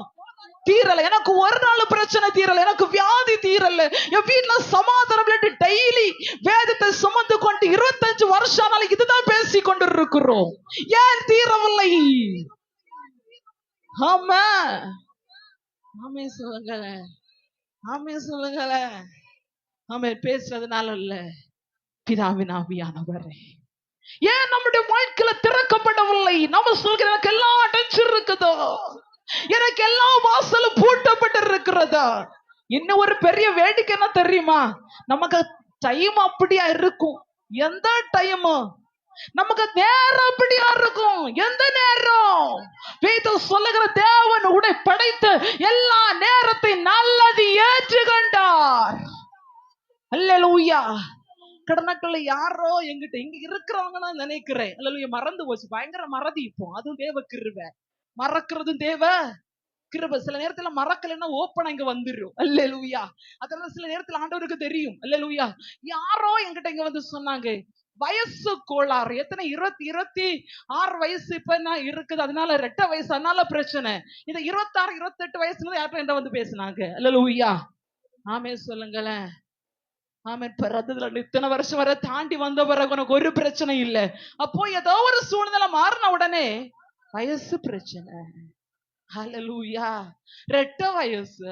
தீரல, எனக்கு ஒரு நாள் பிரச்சனை தீரல, எனக்கு வியாதி தீரல, என் வீட்டுல சமாதானம் இல்ல. டெய்லி வேதத்தை சுமந்து கொண்டு 25 வருஷம் ஆனாலும் இதுதான் பேசி கொண்டு இருக்கிறோம். ஏன் தீரவில்லை? ஆமா, ஆமே சொல்லுங்களேன், ஆமே சொல்லுங்களேன். ஆமே பேசுறதுனால இல்ல, பிதாவின் ஆவியானவரே ஏன் நம்முடைய வாழ்க்கையில திறக்கப்படவில்லை? நம்ம சொல்கிற எனக்கு எல்லாம் அடைஞ்சிருக்குதோ, எனக்கு எல்லா வாசலும் பூட்டப்பட்டு இருக்கிறதா? இன்னும் ஒரு பெரிய வேடிக்கை என்ன தெரியுமா? நமக்கு டைம் அப்படியா இருக்கும். எந்த டைம் நமக்கு நேரம் அப்படியா இருக்கும்? எந்த நேரம்? வேதம் சொல்லுகிற தேவன் உடை படைத்து எல்லா நேரத்தை நல்லது ஏற்றுக்கொண்டார். அல்லேலூயா. கடனக்குள்ள யாரோ எங்கிட்ட இங்க இருக்கிறவங்க நான் நினைக்கிறேன். அல்லேலூயா. மறந்து போச்சு, பயங்கர மறதி. இப்போ அதுவும் தேவ கிருபை, மறக்கிறதும் தேவ கிருபை. சில நேரத்துல மறக்கலைன்னா ஓப்பனா இங்க வந்துடும். அல்லேலூயா. அதனால சில நேரத்துல ஆண்டவருக்கு தெரியும். அல்லேலூயா. யாரோ என்கிட்ட இங்க வந்து சொன்னாங்க, வயசு கோளாறு. எத்தனை 26 வயசு இப்ப நான் இருக்குது, அதனால 2 வயசு, அதனால பிரச்சனை. இந்த 26 28 வயசுல யார்கிட்ட என்கிட்ட வந்து பேசினாங்க. அல்லேலூயா. ஆமே சொல்லுங்களேன், ஆமே. பிறந்ததுல இத்தனை வருஷம் வரை தாண்டி வந்த பிறகு உனக்கு ஒரு பிரச்சனை இல்லை. அப்போ ஏதோ ஒரு சூழ்நிலை மாறின உடனே வயசு பிரச்சனை. ஹல்லேலூயா. 2 வயசு.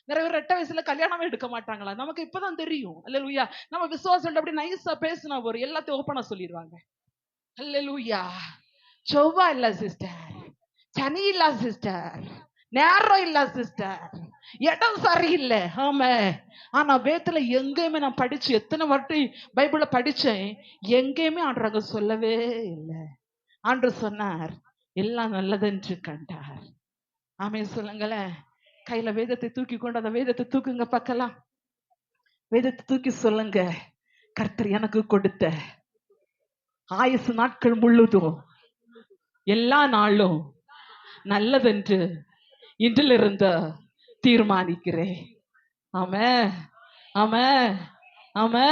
நிறைய பேர் 2 வயசுல கல்யாணமே எடுக்க மாட்டாங்களா? நமக்கு இப்பதான் தெரியும். அல்லேலூயா. நம்ம விசுவாசம் அப்படி நைஸா பேசினா ஒரு எல்லாத்தையும் ஓப்பனா சொல்லிடுவாங்க. அல்லேலூயா. செவ்வா இல்ல சிஸ்டர், சனி இல்ல சிஸ்டர், நேரம் இல்ல சிஸ்டர், இடம் சரியில்லை. ஆமா. ஆனா வேதத்துல எங்கேயுமே நான் படிச்சு எத்தனை வாட்டி பைபிள படிச்சேன், எங்கேயுமே ஆண்டவங்க சொல்லவே இல்லை. ஆண்டவர் சொன்னார் எல்லாம் நல்லதென்று கண்டார். ஆமே சொல்லுங்களேன். கையில வேதத்தை தூக்கி கொண்டு அந்த வேதத்தை தூக்குங்க பார்க்கலாம். வேதத்தை தூக்கி சொல்லுங்க, கர்த்தர் எனக்கு கொடுத்த ஆயுசு நாட்கள் முழுதும் எல்லா நாளும் நல்லதென்று இன்றிலிருந்து தீர்மானிக்கிறேன். ஆமே, ஆமே, ஆமே.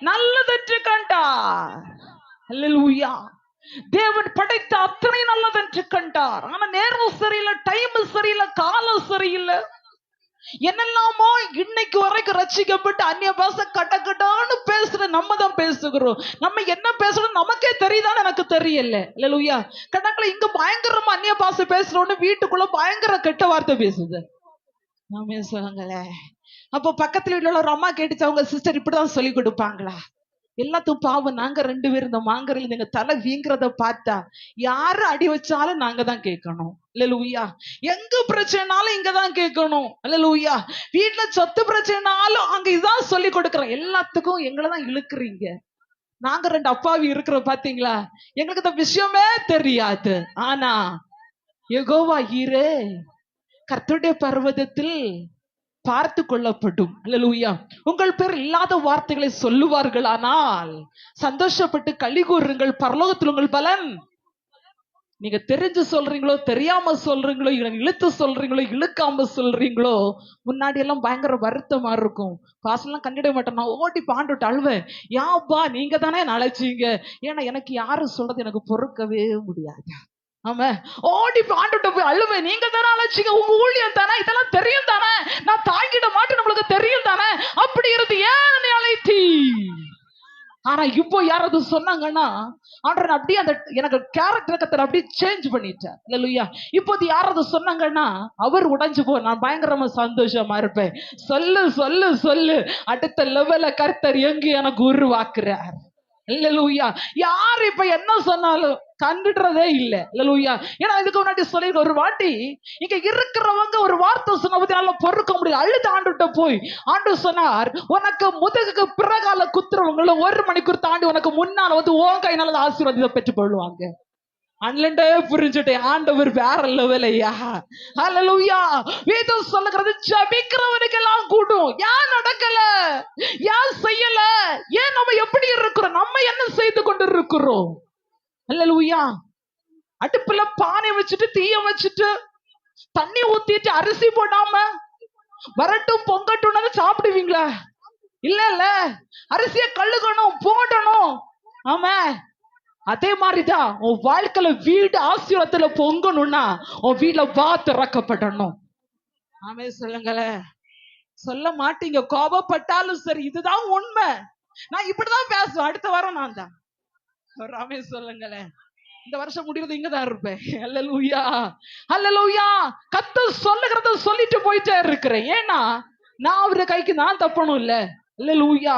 நல்லதென்று கண்டார். அல்லேலூயா. தேவன் படைத்த அத்தனை நல்லதென்று கண்டார். ஆனா நேரம் சரியில்லை, டைம் சரியில்லை, காலம் சரியில்லை. என்னெல்லாமோ இன்னைக்கு வரைக்கும் ரட்சிக்கப்பட்டு அந்நிய பாஷை கட்டக்கட்டான்னு பேசுற நம்ம தான் பேசுகிறோம். நம்ம என்ன பேசுறோம் நமக்கே தெரியுதான்னு எனக்கு தெரியல. அல்லேலூயா. கணக்குல இங்க பயங்கரமா அந்நிய பாஷை பேசுறோன்னு வீட்டுக்குள்ள பயங்கர கெட்ட வார்த்தை பேசுது. நாமே சொல்லுங்களே. அப்போ பக்கத்துல வீட்டுல உள்ள ஒரு அம்மா கேட்டுச்சு, அவங்க சிஸ்டர் இப்படிதான் சொல்லி கொடுப்பாங்களா? எல்லாத்துக்கும் பாவம். நாங்க 2 பேரும் இந்த மாங்கரையில எங்க தலை வீங்கிறத பார்த்தா யாரு அடி வச்சாலும் நாங்க தான் கேட்கணும். அல்லேலூயா. எங்க பிரச்சனைனாலும் இங்கதான் கேட்கணும். அல்லேலூயா. வீட்டுல சொத்து பிரச்சனைனாலும் அங்க இதான் சொல்லி கொடுக்கறோம். எல்லாத்துக்கும் எங்களை தான் இழுக்குறீங்க. நாங்க 2 அப்பாவி இருக்கிறோம் பாத்தீங்களா? எங்களுக்கு இந்த விஷயமே தெரியாது. ஆனா யெகோவா ஈரே கர்த்தருடைய பர்வதத்தில் பார்த்து கொள்ளப்படும். அல்லேலூயா. உங்கள் பேர் இல்லாத வார்த்தைகளை சொல்லுவார்களானால் சந்தோஷப்பட்டு களி கூறுங்கள், பரலோகத்தில் உங்கள் பலன். நீங்க தெரிஞ்சு சொல்றீங்களோ தெரியாம சொல்றீங்களோ, இழுத்து சொல்றீங்களோ இழுக்காம சொல்றீங்களோ, முன்னாடி எல்லாம் பயங்கர வருத்தமா இருக்கும். பாசெல்லாம் கண்டிட மாட்டேன். நான் ஓட்டி பாண்டுட்டு அழுவேன், யாப்பா நீங்க தானே அழைச்சீங்க. ஏன்னா எனக்கு யாரும் சொல்றது எனக்கு பொறுக்கவே முடியாது. ஆமா, ஓடி போய் ஆண்டுகிட்ட போய் அழுவேன். நீங்க தானே அழைச்சிங்க, உங்க ஊழியம் தானே, இதெல்லாம் தெரியும் தானே, நான் தாங்கிட மாட்டேன், நம்மளுக்கு தெரியும் தானே, அப்படி இருந்து ஏன் என்னை அழைத்தி? ஆனா இப்போ யாராவது சொன்னாங்கன்னா, ஆண்டவர் அப்படியே அந்த எனக்கு கேரக்டர் கத்தர் அப்படியே சேஞ்ச் பண்ணிட்டார். அல்லேலூயா. இப்போது யாராவது சொன்னாங்கன்னா அவர் உடைஞ்சு போ, நான் பயங்கரமா சந்தோஷமா இருப்பேன். சொல்லு சொல்லு சொல்லு, அடுத்த லெவல கர்த்தர் எங்க எனக்கு உருவாக்குறார். அல்லேலூயா. யார் இப்ப என்ன சொன்னாலும் கண்டுடுறதே இல்ல. அல்லேலூயா. ஏன்னா இதுக்கு முன்னாடி சொல்லி ஒரு வாட்டி இங்க இருக்கிறவங்க ஒரு வார்த்தை சொன்ன பத்தி நல்லா பொறுக்க முடியாது, அழுது ஆண்டுகிட்ட போய் ஆண்டு சொன்னார், உனக்கு முதுகுக்கு பிறகால குத்துறவங்களும் 1 மணிக்கூர் தாண்டி உனக்கு முன்னால வந்து உன் கையினால ஆசீர்வாதத்தை பெற்றுக் கொள்வாங்க. அன்லண்டே புரிஞ்சுட்டேன், ஆண்டவர் வேற லெவலையா. ஹல்லேலூயா. வேதம் சொல்லுகிறது ஜெபிக்கிறவனுக்கு எல்லாம் கூடும். ஏன் நடக்கல, ஏன் செய்யல, ஏன் நம்ம எப்படி இருக்கிறோம், நம்ம என்ன செய்து கொண்டு இருக்கிறோம்? ஹல்லேலூயா. அடுப்புல பானை வச்சுட்டு தீய வச்சுட்டு தண்ணி ஊத்திட்டு அரிசி போடாம வரட்டும் பொங்கட்டும்னு சாப்பிடுவீங்களா? இல்ல இல்ல, அரிசியை கழுகணும் போடணும். ஆமா, அதே மாதிரிதான் உன் வாழ்க்கையில வீடு ஆசீர்வாதத்துல பொங்கணும்னா உன் வீட்டுல திறக்கப்படணும். ஆமே சொல்லுங்களேன். சொல்ல மாட்டீங்க, கோபப்பட்டாலும் சரி, இதுதான் உண்மை. நான் இப்படிதான் பேசுவேன், அடுத்த வாரம் நான் தான். ஆமே சொல்லுங்களேன். இந்த வருஷம் முடிகிறது இங்கதான் இருப்பேன். அல்லேலூயா அல்லேலூயா. கர்த்தர் சொல்லுகிறத சொல்லிட்டு போயிட்டே இருக்கிறேன். ஏன்னா நான் அவரு கைக்கு நான் தப்பணும் இல்ல. அல்லேலூயா.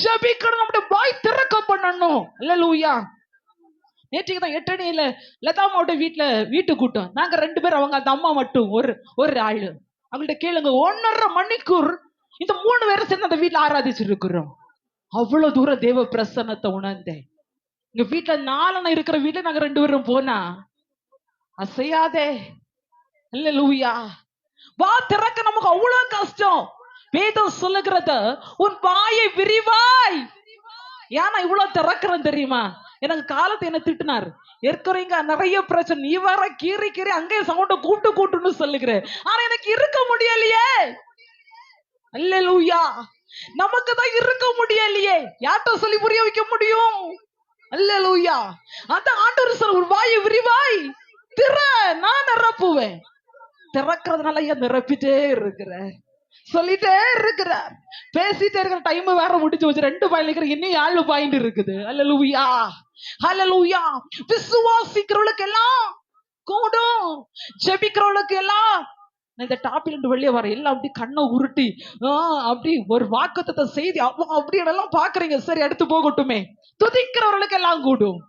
ஜெபிக்கணும், நம்முடைய வாய் திறக்க பண்ணணும். அல்லேலூயா. நேற்றுக்கு தான் 8 அணியில லதாமாவோட வீட்டு கூட்டம். நாங்க 2 பேர், அவங்க அந்த அம்மா மட்டும் ஒரு ஆளு. அவங்கள்ட்ட கேளுங்க, 1.5 மணிக்கூர் இந்த 3 பேரும் சேர்ந்து அந்த வீட்டுல ஆராதிச்சு இருக்கிறோம். அவ்வளவு தூரம் தேவ பிரசன்னத்தை உணர்ந்தேன். எங்க வீட்டுல 4 இருக்கிற வீட்டுல நாங்க 2 பேரும் போனா அசையாதே. அல்லேலூயா. வா திறக்க நமக்கு அவ்வளவு கஷ்டம். வேதம் சொல்லுகிறது, உன் வாயை விரிவாய். ஏன்னா இவ்வளவு திறக்கிறேன் தெரியுமா? எனக்கு காலத்தை என்ன திட்டினார், ஏற்கனவே நிறைய பிரச்சனை, நீ வர கீறி அங்கே சவுண்ட கூட்டுன்னு சொல்லுகிறேன். ஆனா எனக்கு இருக்க முடியலையே. அல்லேலூயா. நமக்கு தான் இருக்க முடியலையே, யார்கிட்ட சொல்லி புரிய வைக்க முடியும்? அல்லேலூயா. அந்த ஆண்டவர் சொல்ல, ஒரு வாயை விரிவாய் திற, நான் நிரப்புவேன். திறக்கிறதுனால ஏன் நிரப்பிட்டே இருக்கிறேன், சொல்லிட்டே இருக்கிறார், பேசிட்டே இருக்கிற. டைம் வேற முடிஞ்சு வச்சு 2 பாயிண்ட் இன்னும் 7 பாயிண்ட் இருக்குது. அல்லேலூயா அல்லேலூயா. விசுவாசிக்கிறவளுக்கு எல்லாம் கூடும், ஜெபிக்கிறவளுக்கு எல்லாம். இந்த டாபிக் இருந்து வெளியே வர எல்லாம் அப்படி கண்ணை உருட்டி அப்படி ஒரு வாக்குத்தத்த செய்தி அப்படி எல்லாம் பாக்குறீங்க. சரி, அடுத்து போகட்டுமே. துதிக்கிறவர்களுக்கு எல்லாம் கூடும்.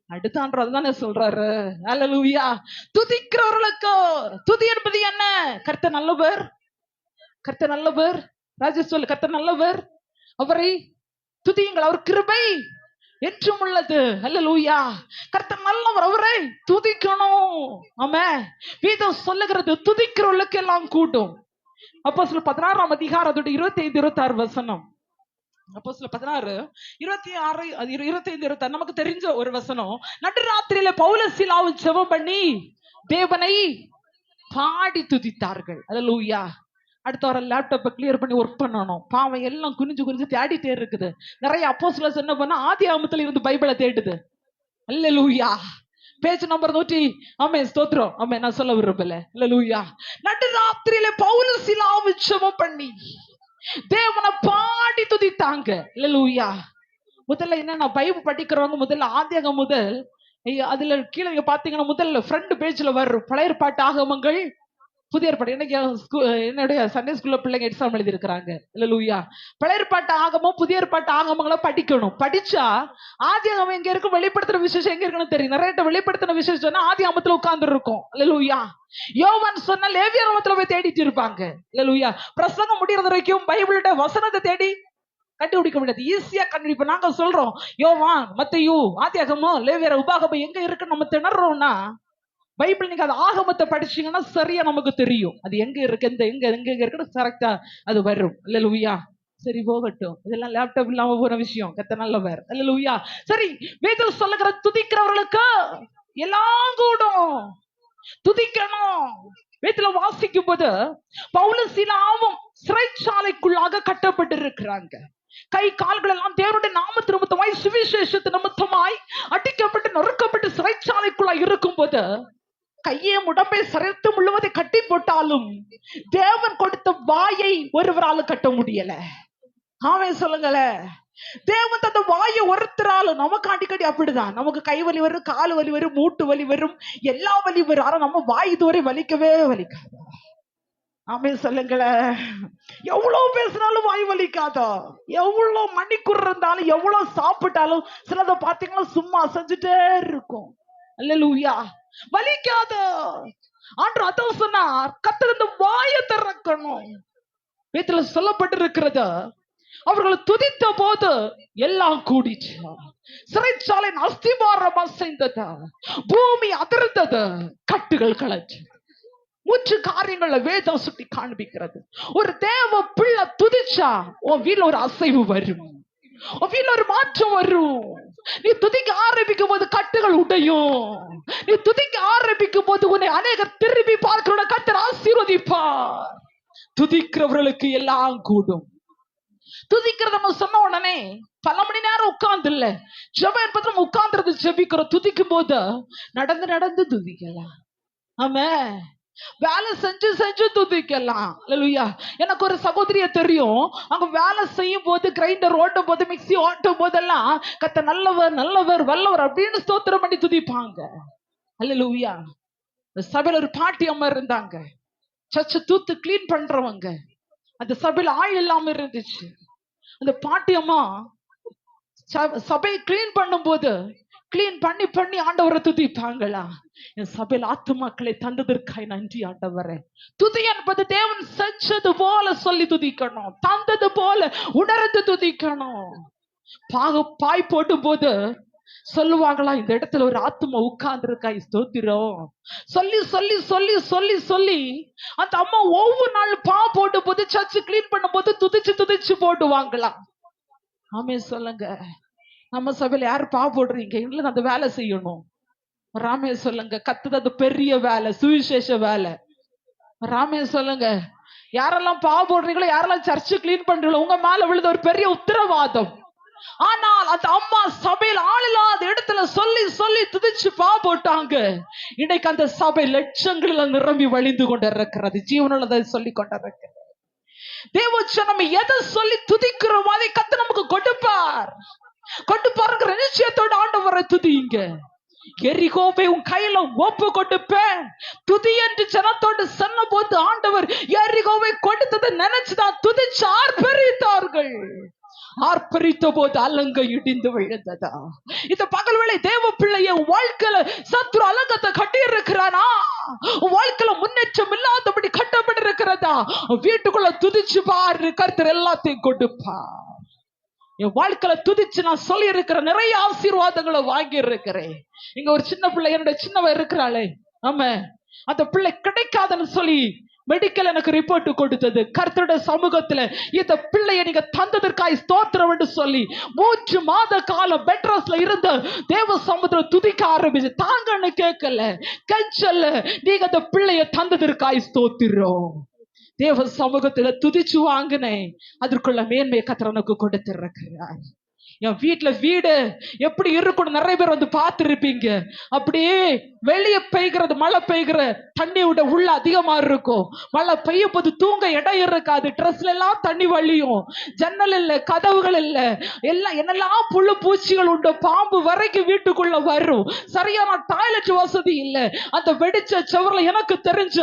அடுத்தான்ற அதுதானே சொல்றாரு. அல்லேலூயா. துதிக்கிறவர்களுக்கு, துதி என்பது என்ன? கர்த்தர் நல்லவர், கர்த்தர் நல்லவர். ராஜேஷ் சொல்லு, கர்த்தர் நல்லவர், அவரை துதியுங்கள், அவர் கிருபை என்றும் உள்ளது. அல்லேலூயா. கர்த்தர் நல்லவர், அவரை துதிக்கணும். ஆமென். வேதம் சொல்லுகிறது துதிக்கிறவர்களுக்கு எல்லாம் கூட்டும். அப்போஸ்தலர் 16ஆம் அதிகாரம் 25 26 வசனம். அப்போஸ்தலர் 16 26 25 26 நமக்கு தெரிஞ்ச ஒரு வசனம். நடுராத்திரியில பவுலும் சீலாவும் ஜெபம் பண்ணி தேவனை பாடி துதித்தார்கள். அல்லேலூயா. அடுத்த வர லேப்டாப்பை கிளியர் பண்ணி ஒர்க் பண்ணணும். பாவம் எல்லாம் குனிஞ்சு தேடிட்டே இருக்குது. நிறைய அப்போஸ்தலர்ஸ் என்ன பண்ணா, ஆதியாகமத்துல இருந்து பைபிளை தேடுது. அல்லேலூயா. Page number 100. ஆமே, ஸ்தோத்திரம். ஆமே, நான் சொல்ல விரும்பல. அல்லேலூயா. நடுராத்திரியில பவுலும் சீலாவும் ஜெபம் பண்ணி தேவனை பாடி துதித்தாங்க. அல்லேலூயா. முதல்ல என்ன, பைபிள் படிக்கிறவங்க முதல்ல ஆதியாகமம் முதல் அதுல கீழே நீங்க பாத்தீங்கன்னா முதல்ல ஃப்ரண்ட் பேஜ்ல வரும் பழைய ஏற்பாட்டு ஆகமங்கள், புதிய ஏற்பாடு. இன்னைக்கு என்னுடைய சண்டே ஸ்கூல்ல பிள்ளைங்க எக்ஸாம் எழுதி இருக்கிறாங்க. அல்லேலூயா. பழைய ஏற்பாட்டு ஆகமம் புதிய ஏற்பாட்டு ஆகமங்களை படிக்கணும். படிச்சா ஆதியாகமம் எங்க இருக்கு, வெளிப்படுத்துற விசேஷம் எங்க இருக்குன்னு தெரியும். நிறைய வெளிப்படுத்தின விசேஷம் சொன்னா ஆதியாகமத்துல உட்கார்ந்து இருக்கும். அல்லேலூயா. யோவான் சொன்னா லேவியராகமத்துல போய் தேடிட்டு இருப்பாங்க. அல்லேலூயா. பிரசங்கம் முடியறது வரைக்கும் பைபிளோட வசனத்தை தேடி கண்டுபிடிக்க முடியாது, ஈஸியா கண்டுபிடிப்போம். நாங்க சொல்றோம் யோவான், மத்தேயு, ஆதியாகமம், லேவியர், உபாகமம் எங்க இருக்குன்னு நம்ம திணறோம்னா, பைபிள் நீங்க அது ஆகமத்தை படிச்சீங்கன்னா சரியா நமக்கு தெரியும் அது எங்க இருக்கு, எங்க இருக்குன்னு கரெக்டா அது வரும். அல்லேலூயா. சரி, போகட்டும், இதெல்லாம் லேப்டாப் இல்லாம போற விஷயம். கர்த்தர் நல்லவர். அல்லேலூயா. சரி, வேதம் சொல்லுகிற துதிக்கிறவர்களுக்கு எல்லாம் கூடும், துதிக்கணும். வேதத்துல வாசிக்கும் போது பவுலும் சீலாவும் சிறைச்சாலைக்குள்ளாக கட்டப்பட்டு இருக்கிறாங்க. கை கால்கள் எல்லாம் தேவனுடைய நாமத்து நிமித்தமாய் சுவிசேஷத்து நிமித்தமாய் அடிக்கப்பட்டு நொறுக்கப்பட்டு சிறைச்சாலைக்குள்ள இருக்கும் போது கையே உடம்பை சிறைத்து முழுவதை கட்டி போட்டாலும் தேவன் கொடுத்த வாயை ஒருவரால் கட்ட முடியல. ஆமென் சொல்லுங்களேன். தேவன் தந்த வாயை ஒருத்தராலும் நமக்கு அடிக்கடி அப்படிதான். நமக்கு கை வலி வரும், கால் வலி வரும், மூட்டு வலி வரும், எல்லா வலி வரும். ஆனா நம்ம வாய் இதுவரை வலிக்கவே வலிக்காது. ஆமென் சொல்லுங்களேன். எவ்வளவு பேசினாலும் வாய் வலிக்காதோ, எவ்வளவு மணிக்குர் இருந்தாலும், எவ்வளவு சாப்பிட்டாலும் சிலதை பாத்தீங்கன்னா சும்மா செஞ்சுட்டே இருக்கும். அல்லேலூயா. வலிக்காத ஆண்டு அதான் சொன்னார், கர்த்தர் இந்த வாயை திறக்கணும். வேதத்துல சொல்லப்பட்டிருக்கிறது, அவர்கள் துதித்த போது எல்லாம் கூடிச்சு. சிறைச்சாலையின் அஸ்திபாரம் அசைந்தது, பூமி அதிர்ந்தது, கட்டுகள் கலைச்சு. மூச்சு காரியங்கள்ல வேதம் சுட்டி காண்பிக்கிறது. ஒரு தேவ பிள்ளை துதிச்சா உன் வீட்டுல ஒரு அசைவு வரும், உன் வீட்டுல ஒரு மாற்றம் வரும். நீ துதிக்க ஆரம்பிக்கும் போது கட்டுகள் உடையும். நீ துதிக்க ஆரம்பிக்கும் போது உன்னை அநேகர் திரும்பி பார்க்கிற கர்த்தர் ஆசீர்வதிப்பார். துதிக்கிறவர்களுக்கு எல்லாம் கூடும். துதிக்கிறத நம்ம சொன்ன உடனே பல மணி நேரம் உட்கார்ந்து இல்ல, ஜெபம் என்பது நம்ம உட்கார்ந்து ஜெபிக்கிறோம். துதிக்கும் போது நடந்து நடந்து துதிக்கலாம். ஆமா, வேலை செஞ்சு செஞ்சு துதிக்கலாம். அல்லேலூயா. எனக்கு ஒரு சகோதரிய தெரியும், அவங்க வேலை செய்யும் போது, கிரைண்டர் ஓட்டும் போது, மிக்சி ஓட்டும் போதெல்லாம் கர்த்தர் நல்லவர் நல்லவர் வல்லவர் அப்படின்னு ஸ்தோத்திரம் பண்ணி துதிப்பாங்க. அல்லேலூயா. சபையில ஒரு பாட்டி அம்மா இருந்தாங்க, சர்ச்சை தூத்து கிளீன் பண்றவங்க. அந்த சபையில ஆள் இல்லாம இருந்துச்சு. அந்த பாட்டி அம்மா சபை கிளீன் பண்ணும் போது கிளீன் பண்ணி பண்ணி ஆண்டவரை துதிப்பாங்களா. என் சபையில் ஆத்துமாக்களை தந்ததற்காய் நன்றி ஆண்டவரே. துதி என்பது தேவன் செஞ்சது போல சொல்லி துதிக்கணும், தந்தது போல உணர்ந்து துதிக்கணும். பாய் போடும் போது சொல்லுவாங்களா, இந்த இடத்துல ஒரு ஆத்துமா உட்கார்ந்து இருக்காய் ஸ்தோத்திரம் சொல்லி சொல்லி சொல்லி சொல்லி சொல்லி அந்த அம்மா ஒவ்வொரு நாள் போடும் போது, சர்ச்சு கிளீன் பண்ணும் போது துதிச்சு துதிச்சு போடுவாங்களா. ஆமென் சொல்லுங்க. நம்ம சபையில யாரு போடுறீங்க? இல்ல அந்த வேலை செய்யணும். ராமே சொல்லுங்க. கத்துறது பெரிய வேலை, சுவிசேஷ வேலை. ராமே சொல்லுங்க. யாரெல்லாம் போடுறீங்களோ, யாரெல்லாம் சர்ச்சு கிளீன் பண்றீங்களோ, உங்க மேல விழுத ஒரு பெரிய உத்தரவாதம். ஆனால் அந்த அம்மா சபையில் ஆள் இல்லாத இடத்துல சொல்லி சொல்லி துதிச்சு போட்டாங்க. இன்னைக்கு அந்த சபை லட்சங்களில் நிரம்பி வழிந்து கொண்டிருக்கிறது, ஜீவனுள்ளதை சொல்லி கொண்டிருக்கிறது. தேவச்சனம் எதை சொல்லி துதிக்கிறோம் அதை கர்த்தர் நமக்கு கொடுப்பார். கொடுப்பாருங்கிற நிச்சயத்தோட ஆண்டவரை துதிங்க. எரிகோவை உன் கையில ஒப்பு கொடுப்பேன் துதி என்று ஜனத்தோடு சொன்ன போது ஆண்டவர் எரிகோவை கொடுத்ததை நினைச்சுதான் துதிச்சு ஆர்ப்பரித்தார்கள். ஆர்ப்பரித்த போது அலங்க இடிந்து விழுந்ததா. இந்த பகல் வேளை தேவ பிள்ளைய வாழ்க்கையில சத்ரு அலங்கத்தை கட்டி இருக்கிறானா? வாழ்க்கையில முன்னேற்றம் இல்லாதபடி கட்டப்பட்டு இருக்கிறதா? வீட்டுக்குள்ள துதிச்சு பாரு, கர்த்தர் எல்லாத்தையும் கொடுப்பார். என் வாழ்க்கையில துதிச்சு நான் சொல்லி இருக்கிற நிறைய ஆசீர்வாதங்களை வாங்கி இருக்கிறேன். இங்க ஒரு சின்ன பிள்ளை, என்னோட சின்னவ இருக்கிறாளே, ஆமா, அந்த பிள்ளை கிடைக்காதுன்னு சொல்லி மெடிக்கல் எனக்கு ரிப்போர்ட் கொடுத்தது. கர்த்தருடைய சமூகத்துல இந்த பிள்ளையை நீங்க தந்ததற்காய் ஸ்தோத்திரம் என்று சொல்லி 3 மாத காலம் பெட்ரோஸ்ல இருந்த தேவ சமுத்திரம் துதிக்க ஆரம்பிச்சு. தாங்கன்னு கேட்கல, கெஞ்சல்ல, நீங்க அந்த பிள்ளைய தந்ததற்காய் ஸ்தோத்திரம். தேவ சமூகத்துல துதிச்சு வாங்கினேன். அதற்குள்ள மேன்மையை கர்த்தர் எனக்கு கொடுத்திருக்கிறார். என் வீட்டுல வீடு எப்படி இருக்கணும் நிறைய பேர் வந்து பார்த்திருப்பீங்க. அப்படியே வெளியே பெய்கிறது, மழை பெய்கிற தண்ணி விட உள்ள அதிகமா இருக்கும். மழை பெய்யும் போது தூங்க இடம் இருக்காது, ட்ரெஸ்ல எல்லாம் தண்ணி வழியும், ஜன்னல் இல்ல, கதவுகள் இல்ல, எல்லாம் என்னெல்லாம் புழு பூச்சிகள் உண்டு, பாம்பு வரைக்கும் வீட்டுக்குள்ள வரும். சரியான டாய்லெட் வசதி இல்ல. அந்த வெடிச்ச செவர்ல எனக்கு தெரிஞ்ச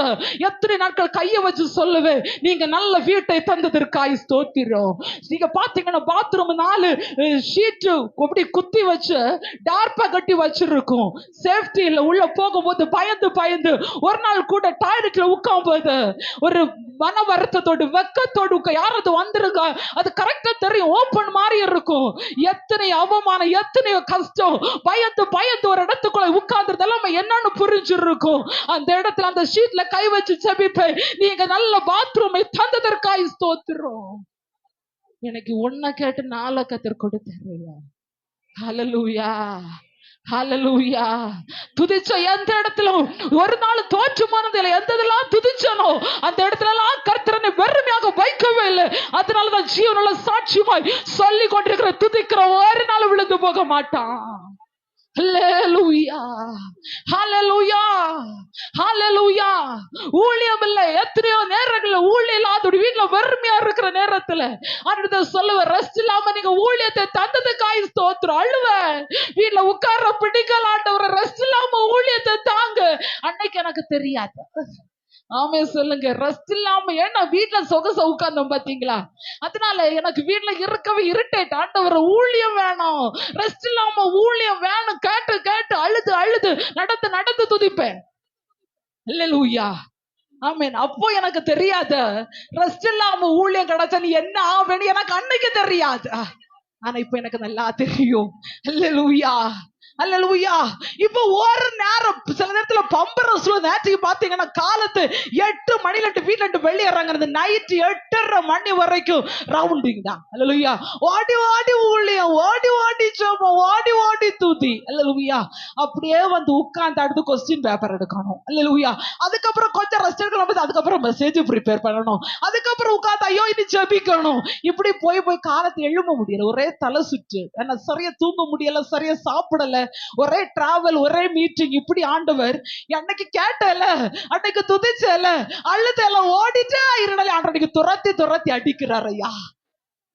எத்தனை நாட்கள் கைய வச்சு சொல்லுவேன், நீங்க நல்ல வீட்டை தந்ததற்காய் ஸ்தோத்திரம். நீங்க பாத்தீங்கன்னா பாத்ரூம் 4 ஷீட்டு அப்படி குத்தி வச்சு டார்பா கட்டி வச்சிருக்கும். சேஃப்டி இல்ல, உள்ள போகும்போது பயந்து பயந்து ஒரு நாள் கூட டாய்லெட்ல உட்காரும்போது ஒரு மன வருத்தத்தோடு வெக்கத்தோடு யாராவது வந்துருங்க, அது கரெக்டா தெரியும், ஓப்பன் மாதிரி இருக்கும். எத்தனை அவமானம், எத்தனை கஷ்டம், பயந்து பயந்து ஒரு இடத்துக்குள்ள உட்கார்ந்துருந்தாலும் என்னன்னு புரிஞ்சிருக்கும். அந்த இடத்துல அந்த ஷீட்ல கை வச்சு செபிப்பேன், நீங்க நல்ல பாத்ரூமை தந்ததற்காய் ஸ்தோத்திரம். எனக்கு 1 கேட்டு 4 கர்த்தர் கொடுத்தாரு. ஹல்லேலூயா, ஹல்லேலூயா. துதிச்ச எந்த இடத்திலும் ஒரு நாள் தோற்று போனதில்லை. எந்ததெல்லாம் துதிச்சனோ அந்த இடத்துல எல்லாம் கர்த்தரனை வெறுமையாக வைக்கவே இல்லை. அதனாலதான் ஜீவனுள்ள சாட்சியமாய் சொல்லி கொண்டிருக்கிற துதிக்கிற ஒரு நாள் விழுந்து போக மாட்டான். ஹல்லேலூயா, ஹல்லேலூயா, ஹல்லேலூயா. ஊழியம் இல்லை, எத்தனையோ நேரங்கள்ல ஊழியம் இல்லாத வீட்டுல வறுமையா இருக்கிற நேரத்துல அடுத்த சொல்லுவேன், ரெஸ்ட் இல்லாம நீங்க ஊழியத்தை தந்ததுக்காய் ஸ்தோத்திரம். அழுவேன், வீட்டுல உட்கார பிடிக்கல ஆண்டவரே, ரெஸ்ட் இல்லாம ஊழியத்தை தாங்க. அன்னைக்கு எனக்கு தெரியாது. ஆமே சொல்லுங்க. ரெஸ்ட் இல்லாம ஏன்னா வீட்டுல சொகச உட்கார்ந்தோம் பாத்தீங்களா, அதனால எனக்கு வீட்டுல இருக்கவே இருட்டேட். ஆண்டவர் ஊழியம் வேணும், ரெஸ்ட் இல்லாம ஊழியம் வேணும். கேட்டு கேட்டு அழுது அழுது நடந்து நடந்து துதிப்பேன். அல்லேலூயா, ஆமென். அப்போ எனக்கு தெரியாது ரெஸ்ட் இல்லாம ஊழியம் கிடைச்சா நீ என்ன ஆவேன்னு எனக்கு அன்னைக்கு தெரியாது. ஆனா இப்ப எனக்கு நல்லா தெரியும். அல்லேலூயா, அல்லேலூயா. இப்போ ஒரு நேரம் சில நேரத்துல பம்பர சொல்ல நேற்றுக்கு பாத்தீங்கன்னா காலத்து 8 மணில வீட்டுல வெளியேறாங்க, நைட் 8:30 மணி வரைக்கும் ரவுண்டிங் தான். அல்லேலூயா. ஓடி ஓடி ஊழியம், ஓடி ஓடி ஜெபம், ஓடி ஓடி துதி. அல்லேலூயா. அப்படியே வந்து உட்கார்ந்து அடுத்து கொஸ்டின் பேப்பர் எடுக்கணும். அல்லேலூயா. அதுக்கப்புறம் கொஞ்சம் ரெஸ்ட் எடுக்கணும், அதுக்கப்புறம் மெசேஜ் ப்ரிப்பேர் பண்ணணும், அதுக்கப்புறம் உட்கார்ந்து ஐயோ இது ஜெபிக்கணும். இப்படி போய் போய் காலத்தை எழும்ப முடியல, ஒரே தலை சுற்று. ஏன்னா சரியா தூங்க முடியல, சரியா சாப்பிடல, ஒரே டிராவல், ஒரே மீட்டிங். இப்படி ஆண்டவர் அன்னைக்கு கேட்டல, அன்னைக்கு துதிச்சல, அழுதல, ஓடிட்டே இருந்தாலே அன்றைக்கு துரத்தி துரத்தி அடிக்கிறார் ஐயா.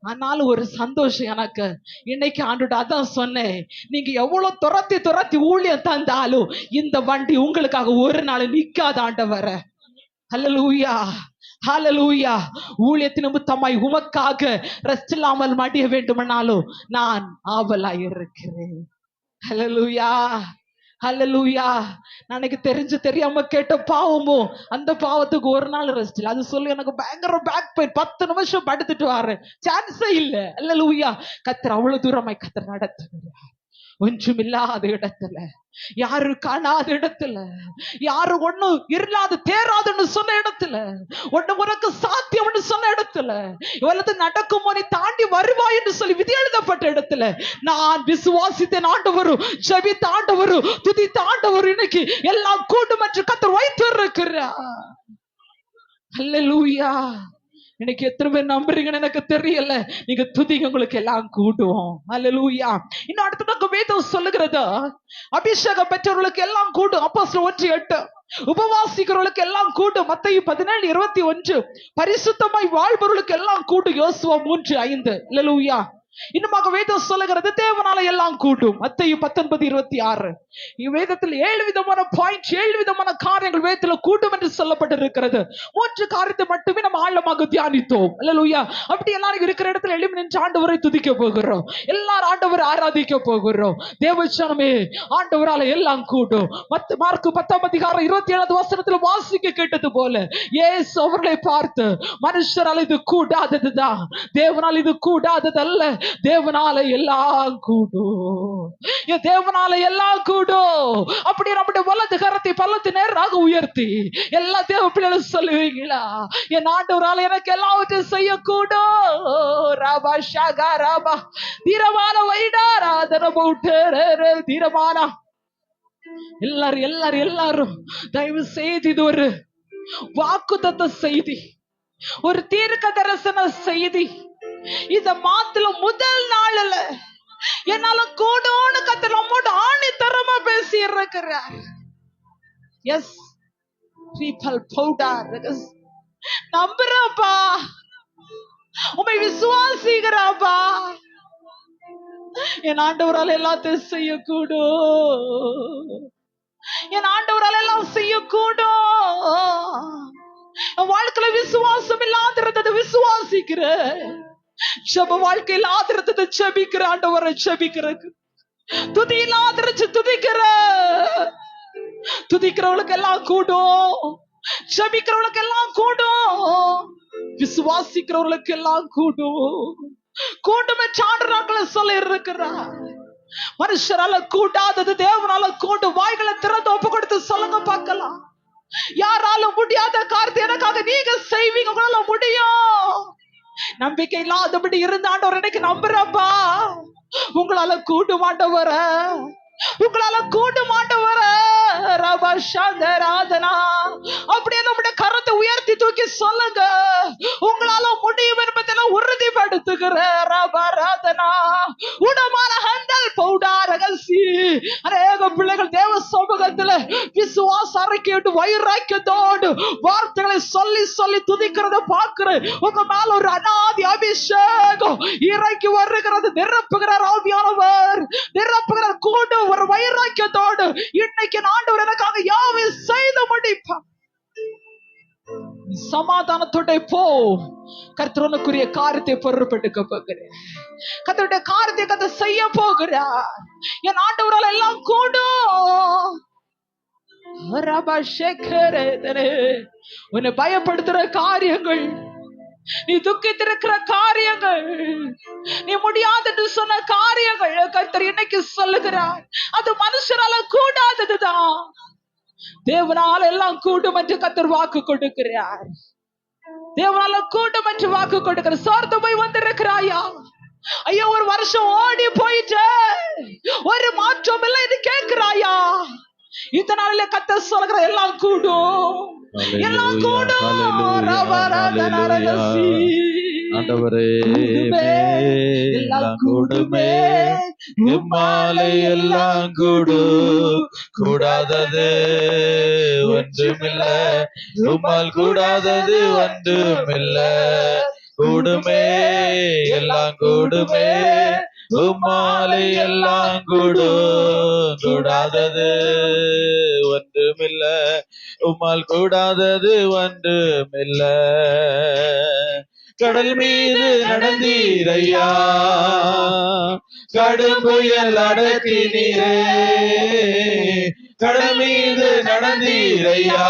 ஆனாலும் ஒரு சந்தோஷம் எனக்கு. இன்னைக்கு ஆண்டுட்டு அதான் சொன்னேன், நீங்க எவ்வளவு துரத்தி துரத்தி ஊழியம் தந்தாலும் இந்த வண்டி உங்களுக்காக ஒரு நாள் நிக்காத ஆண்டவர. ஹல்லேலூயா, ஹல்லேலூயா. ஊழியத்தின் நிமித்தமாய் உமக்காக ரெஸ்ட் இல்லாமல் மடிய வேண்டுமானாலும் நான் ஆவலாய் இருக்கிறேன். ஹல்லேலூயா, ஹல்லேலூயா. எனக்கு தெரியாம கேட்ட பாவமோ, அந்த பாவத்துக்கு ஒரு நாள் ரெஸ்ட் இல்லை. அது சொல்லி எனக்கு பயங்கர பேக் பெயின். 10 நிமிஷம் படுத்துட்டு வாரு, சான்ஸே இல்லை. ஹல்லேலூயா. கர்த்தர் அவ்வளவு தூரமாய் கர்த்தர் நடத்துகிறார். ஒன்றுமில்லாத இடத்துல, யாரு காணாத இடத்துல, யாரு ஒண்ணு இல்லாத தேராதுன்னு சொன்ன இடத்துல, ஒண்ணு உனக்கு சாத்தியம்னு சொன்ன இடத்துல, இவ்வளவு நடக்குமோ நீ தாண்டி வருவாய் என்று சொல்லி விதி எழுதப்பட்ட இடத்துல நான் விசுவாசித்தேன். ஆண்டவரும் ஜெபித்த ஆண்டவரும் துதித்த ஆண்டவரும் இன்னைக்கு எல்லாம் கூடும் என்று கர்த்தர் வைத்து இருக்கிறார். அல்லேலூயா. இன்னைக்கு எத்தனை பேர் நம்புறீங்கன்னு எனக்கு தெரியல. நீங்க துதிங்க, உங்களுக்கு எல்லாம் கூடும். அல்லேலூயா. இன்னும் அடுத்த வேதம் சொல்லுகிறது, அபிஷேகம் பெற்றவர்களுக்கு எல்லாம் கூடும். அப்போஸ்தலர் 1:8. உபவாசிக்கிறவர்களுக்கு எல்லாம் கூடும். மத்தேயு 17:21. பரிசுத்தமாய் வாழ்பவர்களுக்கு எல்லாம் கூடும். யோசுவா 3:5. அல்லேலூயா. இன்னுமாக வேதம் சொல்லுகிறது, தேவனால எல்லாம் கூடும். மத்தேயு 19:26. இவ்வேதத்தில் 7 விதமான பாயிண்ட், 7 விதமான காரியங்கள் வேதத்துல கூடும் என்று சொல்லப்பட்டிருக்கிறது. 3 காரியத்தை மட்டுமே நம்ம ஆழமாக தியானித்தோம். அல்லேலூயா. அப்படி எல்லாரும் இருக்கிற இடத்துல எழுப்பி நின்று ஆண்டவரை துதிக்க போகிறோம். எல்லாரும் ஆண்டவரை ஆராதிக்க போகிறோம். தேவச்சனமே, ஆண்டவரால எல்லாம் கூடும். மார்க் 10:27 வாசிக்க கேட்டது போல இயேசு அவர்களை பார்த்து, மனுஷரால் இது கூடாததுதான், தேவனால் இது கூடாததல்ல. தேவனால எல்லாம் கூடும், தேவனால எல்லாம் கூடும். அப்படி நம்முடைய வலது கரத்தை பள்ளத்து நேராக உயர்த்தி எல்லா தேவ பிள்ளைகளும் சொல்லுவீங்களா, என் ஆண்டவரால எனக்கு எல்லாவற்றையும் செய்யக்கூடும். ராபா ஷாகா ராபா தீரமான வைடாரா தரபவுட்டு தீரமான. எல்லாரும் எல்லாரும் எல்லாரும் தயவு செய்து இது ஒரு வாக்குத்தத்த செய்தி, ஒரு தீர்க்க தரிசன செய்தி. இந்த மாத்துல முதல் நாள்ல என்னால கூடோன்னு கர்த்தர் நம்மோட ஆணித்தரமா பேசி இருக்கிறார். எஸ் people powder நம்புறப்பா, உம்மை விசுவாசிக்கிறப்பா, என் ஆண்டவரால் எல்லாத்தையும் செய்யக்கூடும், என் ஆண்டவரால் எல்லாம் செய்யக்கூடும். வாழ்க்கையில விசுவாசம் இல்லாத விசுவாசிக்கிற, ஜெப வாழ்க்கையில் ஆதரத்தை ஜெபிக்கிற, ஆண்டவரை ஜெபிக்கிறதுக்கு துதி இல்லாத துதிக்கிற, துதிக்கிறவளுக்கு எல்லாம் கூடும், ஜெபிக்கிறவளுக்கு எல்லாம் கூடும், விசுவாசிக்கிறவர்களுக்கு எல்லாம் கூடும். கூட்டம் சான்றாக்களை சொல்ல இருக்கிறார். மனுஷரால கூடாதது தேவனால கூடும். வாய்களை திறந்து ஒப்பு கொடுத்து சொல்லுங்க பார்க்கலாம். யாரால முடியாத காரியத்தை எனக்காக நீங்க செய்வீங்க, உங்களால முடியும். நம்பிக்கை இல்லாதபடி இருந்த ஆண்டவர் இன்னைக்கு நம்புறப்பா, உங்களால கூடும் ஆண்டவர, உங்களால கூடும் ஆண்டவர. ரபா சாந்தராதனா. அப்படியே நம்முடைய கரத்தை உயர்த்தி தூக்கி சொல்லுங்க, உங்களால நம்பிக்கையை விட்டு வைராக்கியத்தோடு வார்த்தைகளை சொல்லி சொல்லி துதிக்கிறத பார்க்கிறேன். உங்க மேல ஒரு அநாதி அபிஷேகம் இறக்கி வருகிறது. நிரப்புகிறார் ஆவியானவர், நிரப்புகிறார். கூட ஒரு வைராக்கியத்தோடு இன்னைக்கு ஆண்டவர் எனக்காக யாவையும் செய்து முடிப்பார். சமாதானத்தோட போ. கர்த்தருக்குரிய காரியத்தை பொறுப்பெடுக்க போகிறேன். கர்த்தருடைய காரியத்தை கர்த்தர் செய்ய போகிறார். என் ஆண்டவரால் எல்லாம் கூடும். உன்னை பயப்படுத்துற காரியங்கள், நீ துக்கித்திருக்கிற காரியங்கள், நீ முடியாதுன்னு சொன்ன காரியங்கள் கர்த்தர் இன்னைக்கு சொல்லுகிறார். அது மனுஷரால கூடாததுதான், தேவனால் எல்லாம் கூடும் என்று கர்த்தர் வாக்கு கொடுக்கிறார். தேவனால கூடும் என்று வாக்கு கொடுக்கிறார். சோர்ந்து போய் வந்திருக்கிறாயா? ஐயோ, ஒரு வருஷம் ஓடி போயிட்டு ஒரு மாற்றம் இல்லை இது கேட்கிறாயா? இதனால கர்த்தர் சொல்லுகிற எல்லாம் கூடும், எல்லாம் கூடும். ஆண்டவரே எல்லாம் கூடுமே, எம்மாலை எல்லாம் கூடு, கூடாதது ஒன்றுமில்ல, உம்மால் கூடாதது ஒன்றுமில்ல. கூடுமே எல்லாம் கூடுமே, உம்மாலை எல்லாம் கூடு, கூடாதது ஒன்றுமில்ல, உம்மால் கூடாதது ஒன்றுமில்ல. கடல் மீது நடந்தீரையா, கடும் புயல் அடக்கினீரே. கடல் மீது நடந்தீரையா,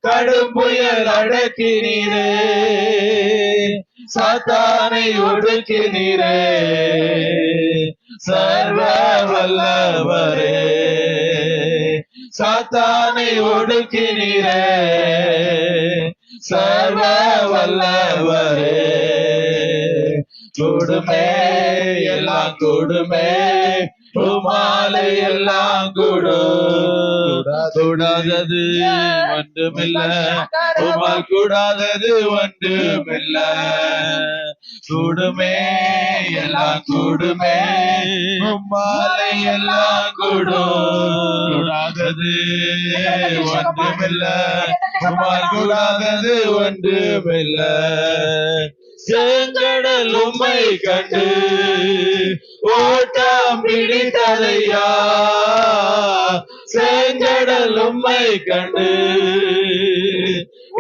கடும் புயல் அடக்கினீரே. சாத்தானை ஒடுக்கினீரே, சர்வ வல்லவரே. சாத்தானை ஒடுக்கினீரே, சர்வ வல்லவரே. கூடுமே எல்லாம் கூடுமே, உம்மாலை எல்லாம் கூடு, கூடாதது ஒன்றுமில்ல, உம்மால் கூடாதது ஒன்றுமில்ல. கூடுமே எல்லாம் கூடுமே, உம்மாலை எல்லாம் கூடு, கூடாதது ஒன்றுமில்ல, உம்மால் கூடாதது ஒன்றுமில்ல. செங்கடல் உம்மை கண்டு ஓட்டம் பிடித்ததையா, செங்கடல் உம்மை கண்டு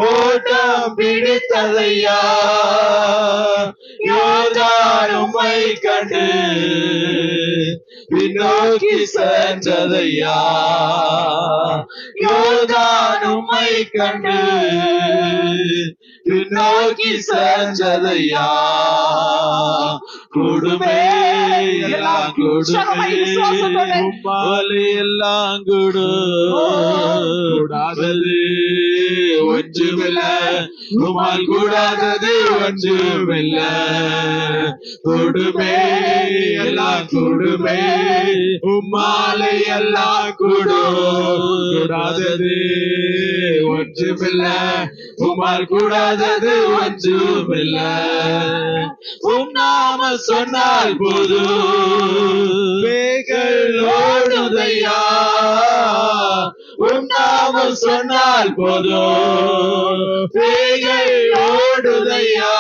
ஓட்டம் பிடித்ததையா. யோர்தான் உம்மை கண்டு பின்னோக்கி சென்றதையா. யோர்தான் உம்மை கண்டு பின்னோக்கி சென்றதையா. கூடுமே எல்லாம் கூடுமே, உம்மாலை எல்லாம் கூடு, கூடாதது ஒன்றுமில்ல, உம்மால் கூடாதது ஒன்றுமில்ல. கூடுமே எல்லாம் கூடுமே, உம்மாலை எல்லாம் கூடு, கூடாதது ஒன்றுமில்ல, உம்மால் கூடாதது ஒன்றுமில்ல. உம் நாம சொன்னால் போது பேய்கள் ஓடுதையா. உம் நாம சொன்னால் போது பேய்கள் ஓடுதையா.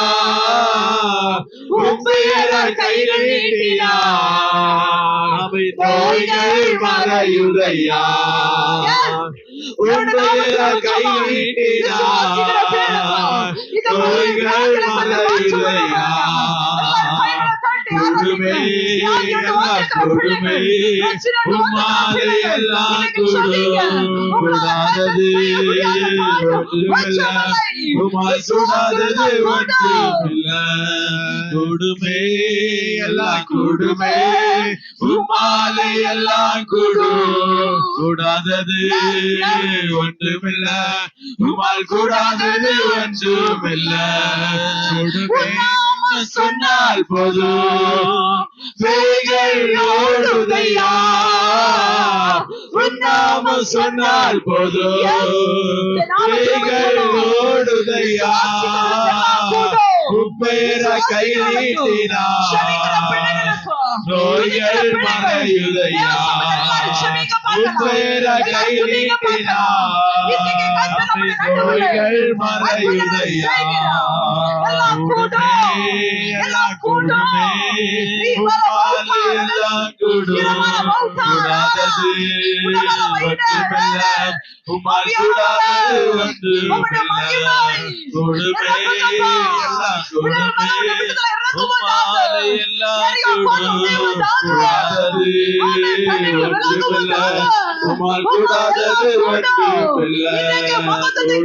உம் பெயரால் கைகள் நீட்டினார் நோய்கள் மறையுதையா. உம் பெயரால் கைகள் நீட்டினார் நோய்கள் மறையுதையா. கூடுமே எல்லாம் கூடுமே, உம்மாலை எல்லாம் கூடு, கூடாதது ஒன்றுமில்ல, உம்மால் கூடாதது ஒன்றுமில்ல. கூடுமே எல்லாம் கூடுமே, உம்மாலை எல்லாம் கூடு, கூடாதது ஒன்றுமில்ல, உம்மால் கூடாதது ஒன்றுமில்ல. கூடுமே சொன்னால் போதும் பேய்கள் ஓடுதையா. உம் நாமம் சொன்னால் போதும் பேய்கள் ஓடுதையா. உம் பெயரால் கை நீட்டினார் நோய்கள் மறையுதையா. உப்பேற கை நீட்டினார் நோய்கள் மறையுதையா எல்லாம் கூடுமே உம்மாலே எல்லாம் கூடும் கூடாதது ஒன்றுமில்ல உம்மால் கூடாதது ஒன்றுமில்ல கூடுமே எல்லாம் கூடுமே உம்மாலே எல்லாம் கூடும் கூடாதது ஒன்றுமில்ல உம்மால் கூடாதது ஒன்றுமில்ல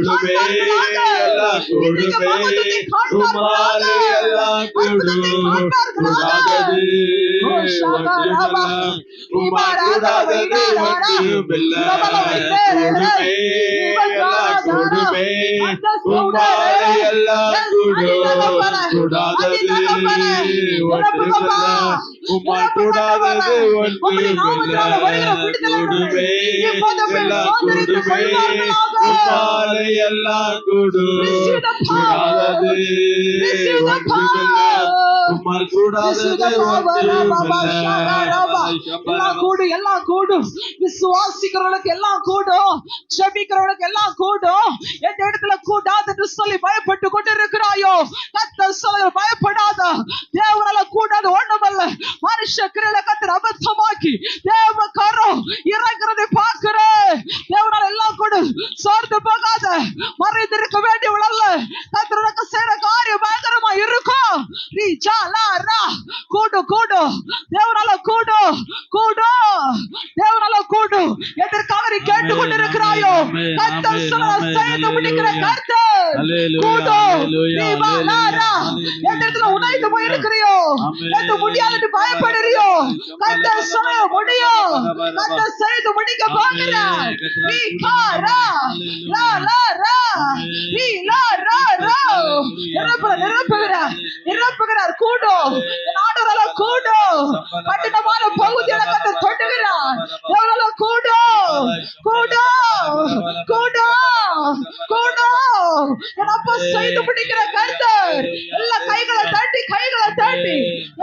கூடுமே எல்லாம் கூடுமே உம்மாலே எல்லாம் கூடும் கூடாதது ஒன்றுமில்ல உம்மால் கூடாதது ஒன்றுமில்ல கூடுமே எல்லாம் கூடுமே உம்மாலே எல்லாம் கூடும் கூடாதது ஒன்றுமில்ல உம்மால் கூடாதது ஒன்றுமில்ல கூடுமே எல்லாம் கூடுமே உம்மாலே எல்லாம் கூடும் கூடாதது ஒன்றுமில்ல உம்மால் கூடாதது எல்லாம் கூடும் எல்லாம் கூடும் விசுவாசிக்கிறவர்களுக்கு எல்லாம் கூடும் ஜெபிக்கிறவர்களுக்கு எல்லாம் கூடும் எந்த இடத்துல கூடாது என்று சொல்லி பயப்பட்டு கொண்டு இருக்கிறாயோ கர்த்தர் சொல்ல பயப்படாத தேவனால கூடாது ஒண்ணுமல்ல மனுஷ கிரியைகளை கர்த்தர் அபத்தமாக்கி தேவ கரம் இறங்குறதை பார்க்கிறேன் தேவனால எல்லாம் கூடும் சோர்ந்து போகாத மறைந்திருக்க வேண்டியவள் அல்ல கர்த்தர் உனக்கு செய்யற காரியம் பயங்கரமா இருக்கும் நீ ஜாலாரா கூடு கூடு தேவனால கூடு கூடு தேவனால கூடு எதற்காக நீ கேட்டு கொண்டிருக்கிறாயோ கர்த்தர் சொல்ல செய்து முடிக்கிற கர்த்தர் கூடு நீ வாலாரா எதற்கு உடைந்து போயிருக்கிறியோ எது முடியாது பயப்படுறியோ கர்த்தர் சொல்ல முடியும் கர்த்தர் செய்து முடிக்க போகிறார் நீ காரா லா லா ரா நீ லா ரா ரா நிரப்புகிறார் கூடும் நாடுகள கூடும் கடினமான பகுதிகளை கண்டு தொட்டுகிறார் எவ்வளவு கூடும் கூடும் கூடும் கூடும் என் அப்பா செய்து பிடிக்கிற கர்த்தர் எல்லா கைகளை தட்டி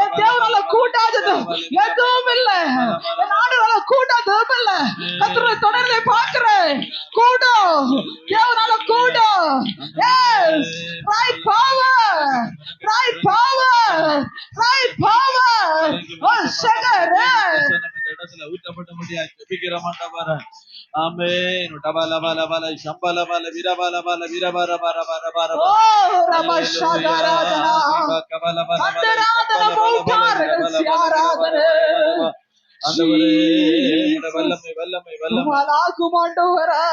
என் தேவனால கூட்டாதது எதுவும் இல்ல என் நாடுகள கூட்டாததும் இல்ல கர்த்தரை தொடர்ந்து பார்க்கிறேன் கூடும் தேவனால கூடும் S right power right power oh shagare ஊட்டப்பட்ட முடியாது ஜெபிக்கிற மாட்டவர ஆமென் டபல பல பல சம்பல பல விரபல பல விரபர பர பர பர oh rama shagaradana அந்தராதன போட்டார் சியாராதன ஆண்டவரே வல்லமை வல்லமை வல்லமை உமலாகும் ஆண்டவரே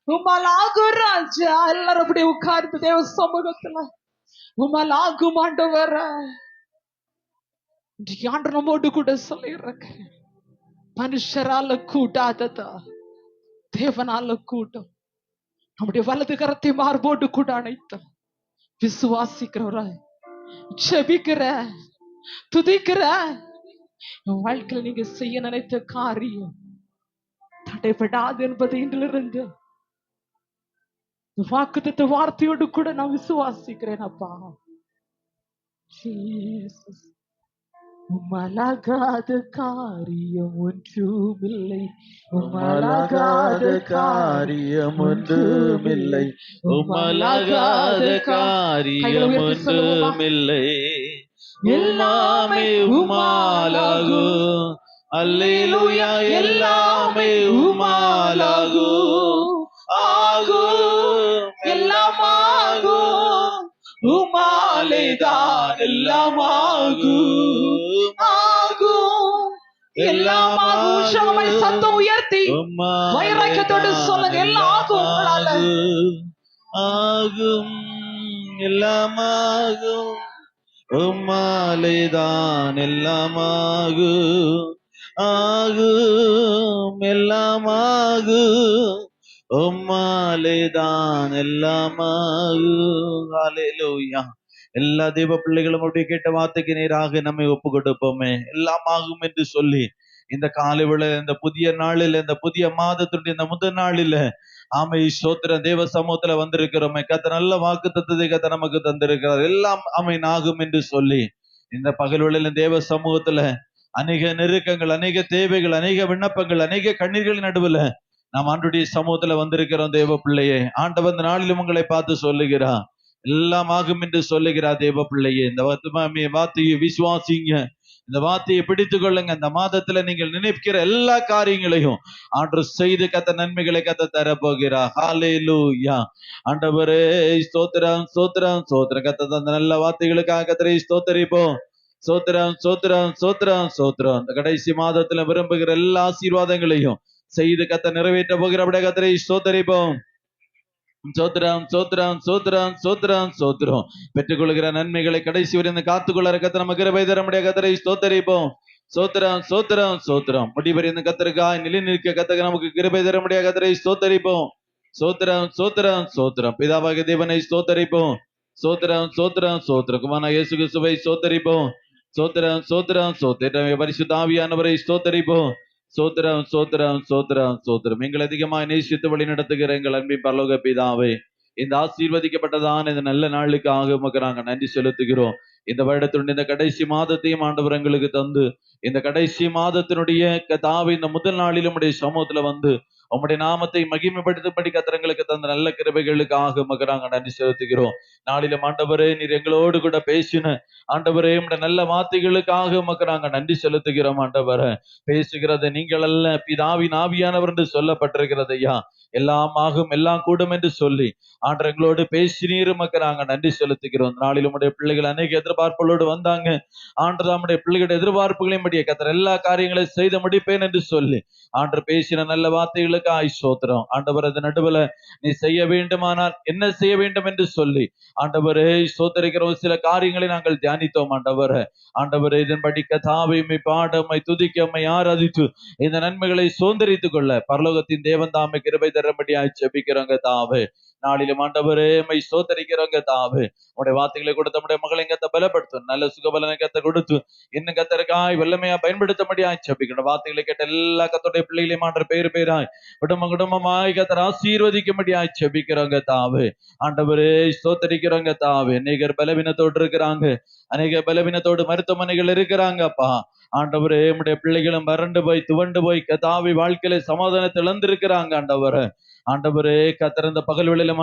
உமலாகும் ராஜா எல்லாரும் அப்படி உட்கார்ந்து தேவ சமூகத்துல உமலாகும் ஆண்டவரே ஆண்டு நம்மோடு கூட சொல்லிடுறேன் மனுஷரால கூட்டாததா தேவனால கூட்டம் நம்முடைய வலது கரத்தை மார்போடு கூட அணைத்தோம் விசுவாசிக்கிறவர ஜெபிக்கிற துதிக்கிற வாழ்க்கையில் நீங்க செய்ய நினைத்த காரியம் தடைபடாது என்பது இன்றிலிருந்து வாக்குத்தத்த வார்த்தையோடு கூட நான் விசுவாசிக்கிறேன் அப்பா ஜீசஸ் உமலாகாத காரியம் ஒன்றுமில்லை உமலாகாத காரியம் ஒன்றுமில்லை உமலாகாத காரியம் ஒன்றுமில்லை எல்லாமே உமாலாகு அல்லேலூயா எல்லாமே உமாலாகு ஆகும் எல்லாம் ஆகும் உமாலேதான் எல்லாம் ஆகும் ஆகும் எல்லாம் ஆகும் சபை சத்தம் உயர்த்தி வைராக்கியத்தோடு சொல்லுங்க எல்லாம் ஆகும் உங்களால ஆகும் எல்லாம் ஆகும் உம்மாலேதான் எல்லாம் ஆகும் ஆகும் எல்லாம் ஆகும் உம்மாலேதான் எல்லாம் ஆகும் ஹல்லேலூயா எல்லா தேவ பிள்ளைகளும் அப்படி கேட்ட வார்த்தைக்கு நேராக நம்மை ஒப்பு கொடுப்போமே எல்லாம் ஆகும் என்று சொல்லி இந்த காலை வேளை இந்த புதிய நாளில் இந்த புதிய மாதத்துடைய இந்த முதல் நாளில ஆமை ஸ்தோத்திரம் தேவ சமூகத்துல வந்திருக்கிறோமே கத்த நல்ல வாக்கு தத்தத்தை கத்த நமக்கு தந்திருக்கிறார் எல்லாம் ஆமை ஆகும் என்று சொல்லி இந்த பகல் வேளையில தேவ சமூகத்துல அநேக நெருக்கங்கள், அநேக தேவைகள், அநேக விண்ணப்பங்கள், அநேக கண்ணீர்களின் நடுவுல நாம் ஆண்டுடைய சமூகத்துல வந்திருக்கிறோம். தேவ பிள்ளையே, ஆண்டவர் இந்த நாளிலும் உங்களை பார்த்து சொல்லுகிறா, எல்லாம் ஆகும் என்று சொல்லுகிறா. தேவ பிள்ளையே, இந்த வார்த்தையை விசுவாசிங்க, இந்த வார்த்தையை பிடித்துக் கொள்ளுங்க. இந்த மாதத்துல நீங்கள் நினைக்கிற எல்லா காரியங்களையும் ஆண்டு செய்து கத்த நன்மைகளை கத்த தர போகிறா. ஹல்லேலூயா. ஆண்டவரே ஸ்தோத்திரம், ஸ்தோத்திரம், ஸ்தோத்திரம். கத்த தந்த நல்ல வார்த்தைகளுக்காக கத்தரை ஸ்தோத்தரிப்போம். சோத்திரம், சோத்திரம், சோத்திரம், சோத்திரம். இந்த கடைசி மாதத்துல விரும்புகிற எல்லா ஆசீர்வாதங்களையும் செய்து கத்த நிறைவேற்ற போகிற அப்படியே கத்தரை ஸ்தோத்தரிப்போம். சோத்திரம், சோத்திரம், சோத்திரம், சோத்திரம், சோத்திரம். பெற்றுக்கொள்கிற நன்மைகளை கடைசி வரை காத்துக்கொள்ள கத்த நம்ம கிருபை தர முடிய கத்தரை ஸ்தோத்தரிப்போம். சோத்திரம், சோத்திரம், சோத்திரம். முடிவறிந்த கத்தருக்காய் நிலை நிற்க கத்தக நமக்கு கிருபை தர முடிய கத்தரை ஸ்தோத்தரிப்போம். சோத்திரம், சோத்திரம், சோத்திரம். பிதாவாகிய தேவனை ஸ்தோத்தரிப்போம். சோத்திரம், சோத்திரம், சோத்திரம். குமாரனாகிய இயேசு கிறிஸ்துவை ஸ்தோத்தரிப்போம். சோத்திரம், சோத்திரம், சோத்திரம். பரிசுத்த ஆவியானவரை ஸ்தோத்தரிப்போம். சோத்திரம், சோத்திரம், சோத்திரம், சோத்திரம். எங்கள் அதிகமாய் நேசித்து வழி நடத்துகிற எங்கள் அன்பின் பரலோக பிதாவே, இந்த ஆசீர்வதிக்கப்பட்டதான இந்த நல்ல நாளுக்காக உமக்கு நாங்க நன்றி செலுத்துகிறோம். இந்த வருடத்தினுடைய இந்த கடைசி மாதத்தையும் ஆண்டவர் எங்களுக்கு தந்து, இந்த கடைசி மாதத்தினுடைய கதாவை இந்த முதல் நாளிலும் உடைய சமூகத்துல வந்து உம்முடைய நாமத்தை மகிமைப்படுத்தும்படி கத்திரங்களுக்கு தந்த நல்ல கிருபைகளுக்காக உமக்கு நாங்க நன்றி செலுத்துகிறோம். நாளிலும் ஆண்டவரே, நீர் எங்களோடு கூட பேசின ஆண்டவரே, உம்முடைய நல்ல வார்த்தைகளுக்காக உமக்கு நாங்க நன்றி செலுத்துகிறோம். ஆண்டவரே, பேசுகிறது நீங்கள் அல்ல, பிதாவின் ஆவியானவர் என்று சொல்லப்பட்டிருக்கிறது ஐயா. எல்லாம் ஆகும், எல்லாம் கூடும் என்று சொல்லி ஆண்டவர் எங்களோடு பேசினீர். உமக்கு நாங்க நன்றி செலுத்துகிறோம். நாளில் உம்முடைய பிள்ளைகள் அநேக எதிர்பார்ப்புகளோடு வந்தாங்க. ஆண்டவர் நம்முடைய பிள்ளைகளுடைய எதிர்பார்ப்புகளையும் படிய கத்தர் எல்லா காரியங்களையும் செய்து முடிப்பேன் என்று சொல்லி ஆண்டவர் பேசின நல்ல வார்த்தைகளுக்கு ஸ்தோத்திரம். ஆண்டவர் அது நடுவுல நீ செய்ய வேண்டுமானால் என்ன செய்ய வேண்டும் என்று சொல்லி ஆண்டவரே ஸ்தோத்தரிக்கிறோம். சில காரியங்களை நாங்கள் தியானித்தோம். ஆண்டவரே இதன்படி கதாவைமை பாடமை துதிக்கமை ஆராதித்து இந்த நன்மைகளை சுதந்திரித்துக் கொள்ள பரலோகத்தின் தேவன் தாமை கிருபை தரும்படியாய் ஜெபிக்கிறோங்க தாவே. நாளிலும் ஆண்டவரே மை ஸ்தோத்தரிக்கிறோங்க தாவே. உடைய வார்த்தைகளை கொடுத்த நம்முடைய மகளை கத்த பலப்படுத்தும், நல்ல சுகபலனை கத்த கொடுத்து இன்னும் கத்தருக்காய் வல்லமையா பயன்படுத்தபடியாய் ஜெபிக்கணும். வார்த்தைகளை கேட்ட எல்லா கத்தோடைய பிள்ளைகளையும் ஆண்டவர் பேரு பேராய் குடும்பமாய் கத்தர் ஆசீர்வதிக்கும்படியாய் ஜெபிக்கிறோங்க தாவே. ஆண்டவரே ஸ்தோத்தரிக்கிறோங்க தாவே. அநேகர் பலவீனத்தோடு இருக்கிறாங்க, அநேக பலவீனத்தோடு மருத்துவமனைகள் இருக்கிறாங்க அப்பா. ஆண்டவரே உம்முடைய பிள்ளைகளும் வறண்டு போய் துவண்டு போய் கதாவி வாழ்க்கையில சமாதானத்தை இழந்திருக்கிறாங்க. ஆண்டவரே கத்திரந்த பகல் வேளையிலும்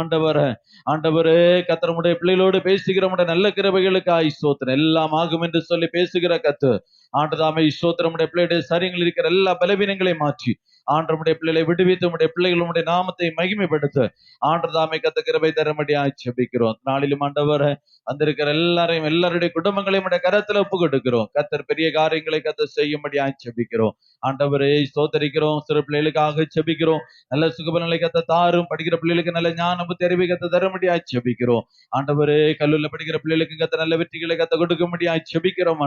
ஆண்டவரே கத்திரமுடைய பிள்ளைகளோடு பேசுகிற நல்ல கிருபைகளுக்கு ஸ்தோத்திரம். எல்லாம் ஆகும் என்று சொல்லி பேசுகிற கத்து ஆண்டதாமை ஸ்தோத்திரமுடைய பிள்ளையுடைய சரியங்கள் இருக்கிற எல்லா பலவீனங்களையும் மாற்றி ஆண்டவருடைய பிள்ளைகளை விடுவித்து உடைய பிள்ளைகளுடைய நாமத்தை மகிமைப்படுத்த ஆண்டதாமை கத்த கிருபை தரும்படியாய் ஜெபிக்கிறோம். நாளிலும் ஆண்டவரை வந்திருக்கிற எல்லாரையும் எல்லாருடைய குடும்பங்களையும் கரத்துல ஒப்பு கொடுக்கிறோம். கத்தர் பெரிய காரியங்களை கத்த செய்யும்படியாய் ஜெபிக்கிறோம். ஆண்டவரே ஸ்தோத்தரிக்கிறோம். சிறு பிள்ளைகளுக்காக ஜெபிக்கிறோம். நல்ல சுகபலனை கத்த தாரும். படிக்கிற பிள்ளைகளுக்கு நல்ல ஞானம் தெரிவி கத்த தரும்படியாய் ஜெபிக்கிறோம். ஆண்டவரே கல்லூரில் படிக்கிற பிள்ளைகளுக்கு கத்த நல்ல வெற்றிகளை கத்த கொடுக்கும்படியாய் ஜெபிக்கிறோம்.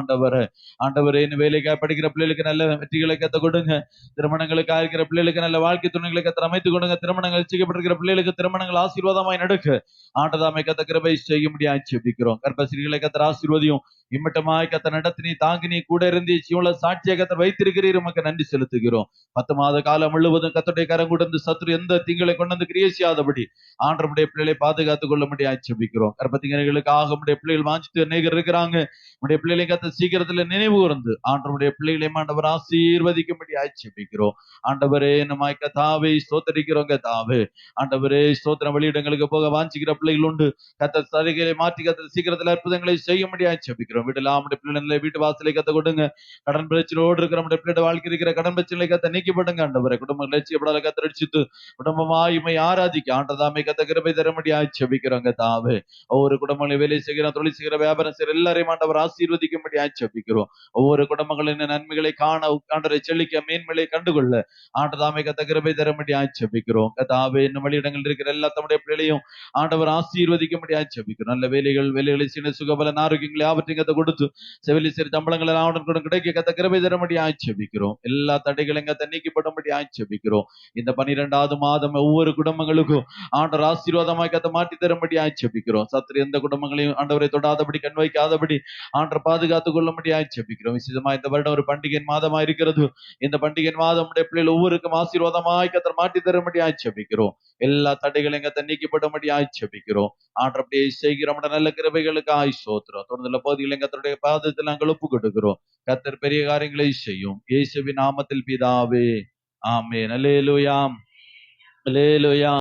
ஆண்டவரே இந்த வேலைக்காக படிக்கிற பிள்ளைகளுக்கு நல்ல வெற்றிகளை கத்த கொடுங்க. திருமணங்களுக்காக இருக்கிற பிள்ளைகளுக்கு நல்ல வாழ்க்கை துணைகளை கத்த அமைத்துக் கொடுங்க. திருமணங்கள் செய்யப்பட்டிருக்கிற பிள்ளைகளுக்கு திருமணங்கள் ஆசீர்வாதமாய் நடக்க ஆண்டதாமை கத்த கிருபை செய்யும்படியாய் ஜெபிக்கிறோம். கர்ப்பஸ்ரீகளை கத்தர் ஆசீர்வதியும். இம்மட்டமாய் கத்த நடத்தினி தாங்கினி கூட இருந்து இவ்வளவு சாட்சியை கத்தர் வைத்திருக்கிறீர். உமக்கு நன்றி செலுத்துகிறோம். 10 மாத காலம் முழுவதும் கத்தருடைய கரம் கொண்டு சத்துரு எந்த தீங்களை கொண்டு வந்து கிரியை செய்யாதபடி ஆண்டவருடைய பிள்ளைகளை பாதுகாத்துக் கொள்ள முடியாது ஜெபிக்கிறோம். கர்ப்பத்திங்களுக்காக உடைய பிள்ளைகள் வாஞ்சித்து அநேகர் இருக்கிறாங்க. உடைய பிள்ளைகளை கத்த சீக்கிரத்துல நினைவு கூர்ந்து ஆண்டவருடைய பிள்ளைகளை ஆண்டவர் ஆசீர்வதிக்கும்படியாய் ஜெபிக்கிறோம். ஆண்டவரே நம்மாய் கதாவை ஸ்தோத்தரிக்கிறோங்க தாவே. ஆண்டவரே ஸ்தோத்திரம். வெளியிடங்களுக்கு போக வாஞ்சிக்கிற பிள்ளைகள் உண்டு. கத்த சரிகளை மாற்றி கத்த சீக்கிரத்துல அற்புதங்களை செய்ய முடியாது ஜெபிக்கிறோம். வீட்டுல நம்முடைய பிள்ளைகளை வீட்டு வாசலை கத்த கொடுங்க. கடன் பிரச்சனையோடு இருக்கிற நம்முடைய பிள்ளைட வாழ்க்கை இருக்கிற கடன் பிரச்சனை கத்த நீக்கிப்படுங்க. ஆண்டவரை குடும்ப லட்சியப்படாத கத்தடிச்சுட்டு குடும்பமாயுமை ஆராதிக்க ஆண்டதாமை கத்த கிருபை தரும்படியாய் ஜெபிக்கிறோங்க தாவே. ஒவ்வொரு குடும்பங்களையும் வேலை செய்கிற தொழில் செய்கிற வியாபாரம் செய்கிற எல்லாரையும் ஆண்டவர் ஆசீர்வதிக்கும்படியாய் ஜெபிக்கிறோம். ஒவ்வொரு குடும்பங்களின் நன்மைகளை காண ஆண்டவரை செழிக்க மேன்மையை கண்டுகொள்ள ஆண்டதாமை கத்த கிருபை தரும்படியாய் ஜெபிக்கிறோம். கதாவே இன்னும் வெளியிடங்கள் இருக்கிற எல்லா தம்முடைய பிள்ளைகளையும் ஆண்டவர் ஆசீர்வதிக்கும்படியாய் ஜெபிக்கிறோம். நல்ல வேலைகளை சின்ன சுகபலன் ஆரோக்கியங்களை ஆவற்றையும் கத்த கொடுத்து செவிலி சிறு தம்பளங்களை ஆவணம் கூட கிடைக்க கத்த கிருபை தரும்படியாய் ஜெபிக்கிறோம். எல்லா தடைகளையும் கத்த நீக்கிப்படும்படியாய் ஜெபிக்கிறோம். இந்த 12வது மாதம் ஒவ்வொரு குடும்பங்களுக்கும் ஆண்டவர் ஆசீர்வாதமாய் கத்த மாற்றி தரும்படியாய் ஜெபிக்கிறோம். சத்துரு எந்த குடும்பங்களையும் ஆண்டவரை தொடாதபடி கண் வைக்காதபடி ஆண்டவர் பாதுகாத்துக் கொள்ளும்படியாய் ஜெபிக்கிறோம். விசேஷமா இந்த வருடம் ஒரு பண்டிகை மாதமா இருக்கிறது. இந்த பண்டிகை மாதம் பிள்ளைகள் ஒவ்வொருக்கும் ஆசீர்வாதமாய் கத்தர் மாட்டி தரும்படியாய் ஜெபிக்கிறோம். எல்லா தடைகளையும் கத்தர் நீக்கிப்படும்படியாய் ஜெபிக்கிறோம். ஆண்டு அப்படியே செய்கிறோம். நல்ல கிருபைகளுக்கு ஸ்தோத்திரம். தொடர்ந்துள்ள பகுதிகளை கத்தருடைய பாதத்தில் நாங்கள் ஒப்பு கொடுக்கிறோம். கத்தர் பெரிய காரியங்களை செய்யும். இயேசுவின் நாமத்தில் பிதாவே, ஆமென். அல்லேலூயா, அல்லேலூயா.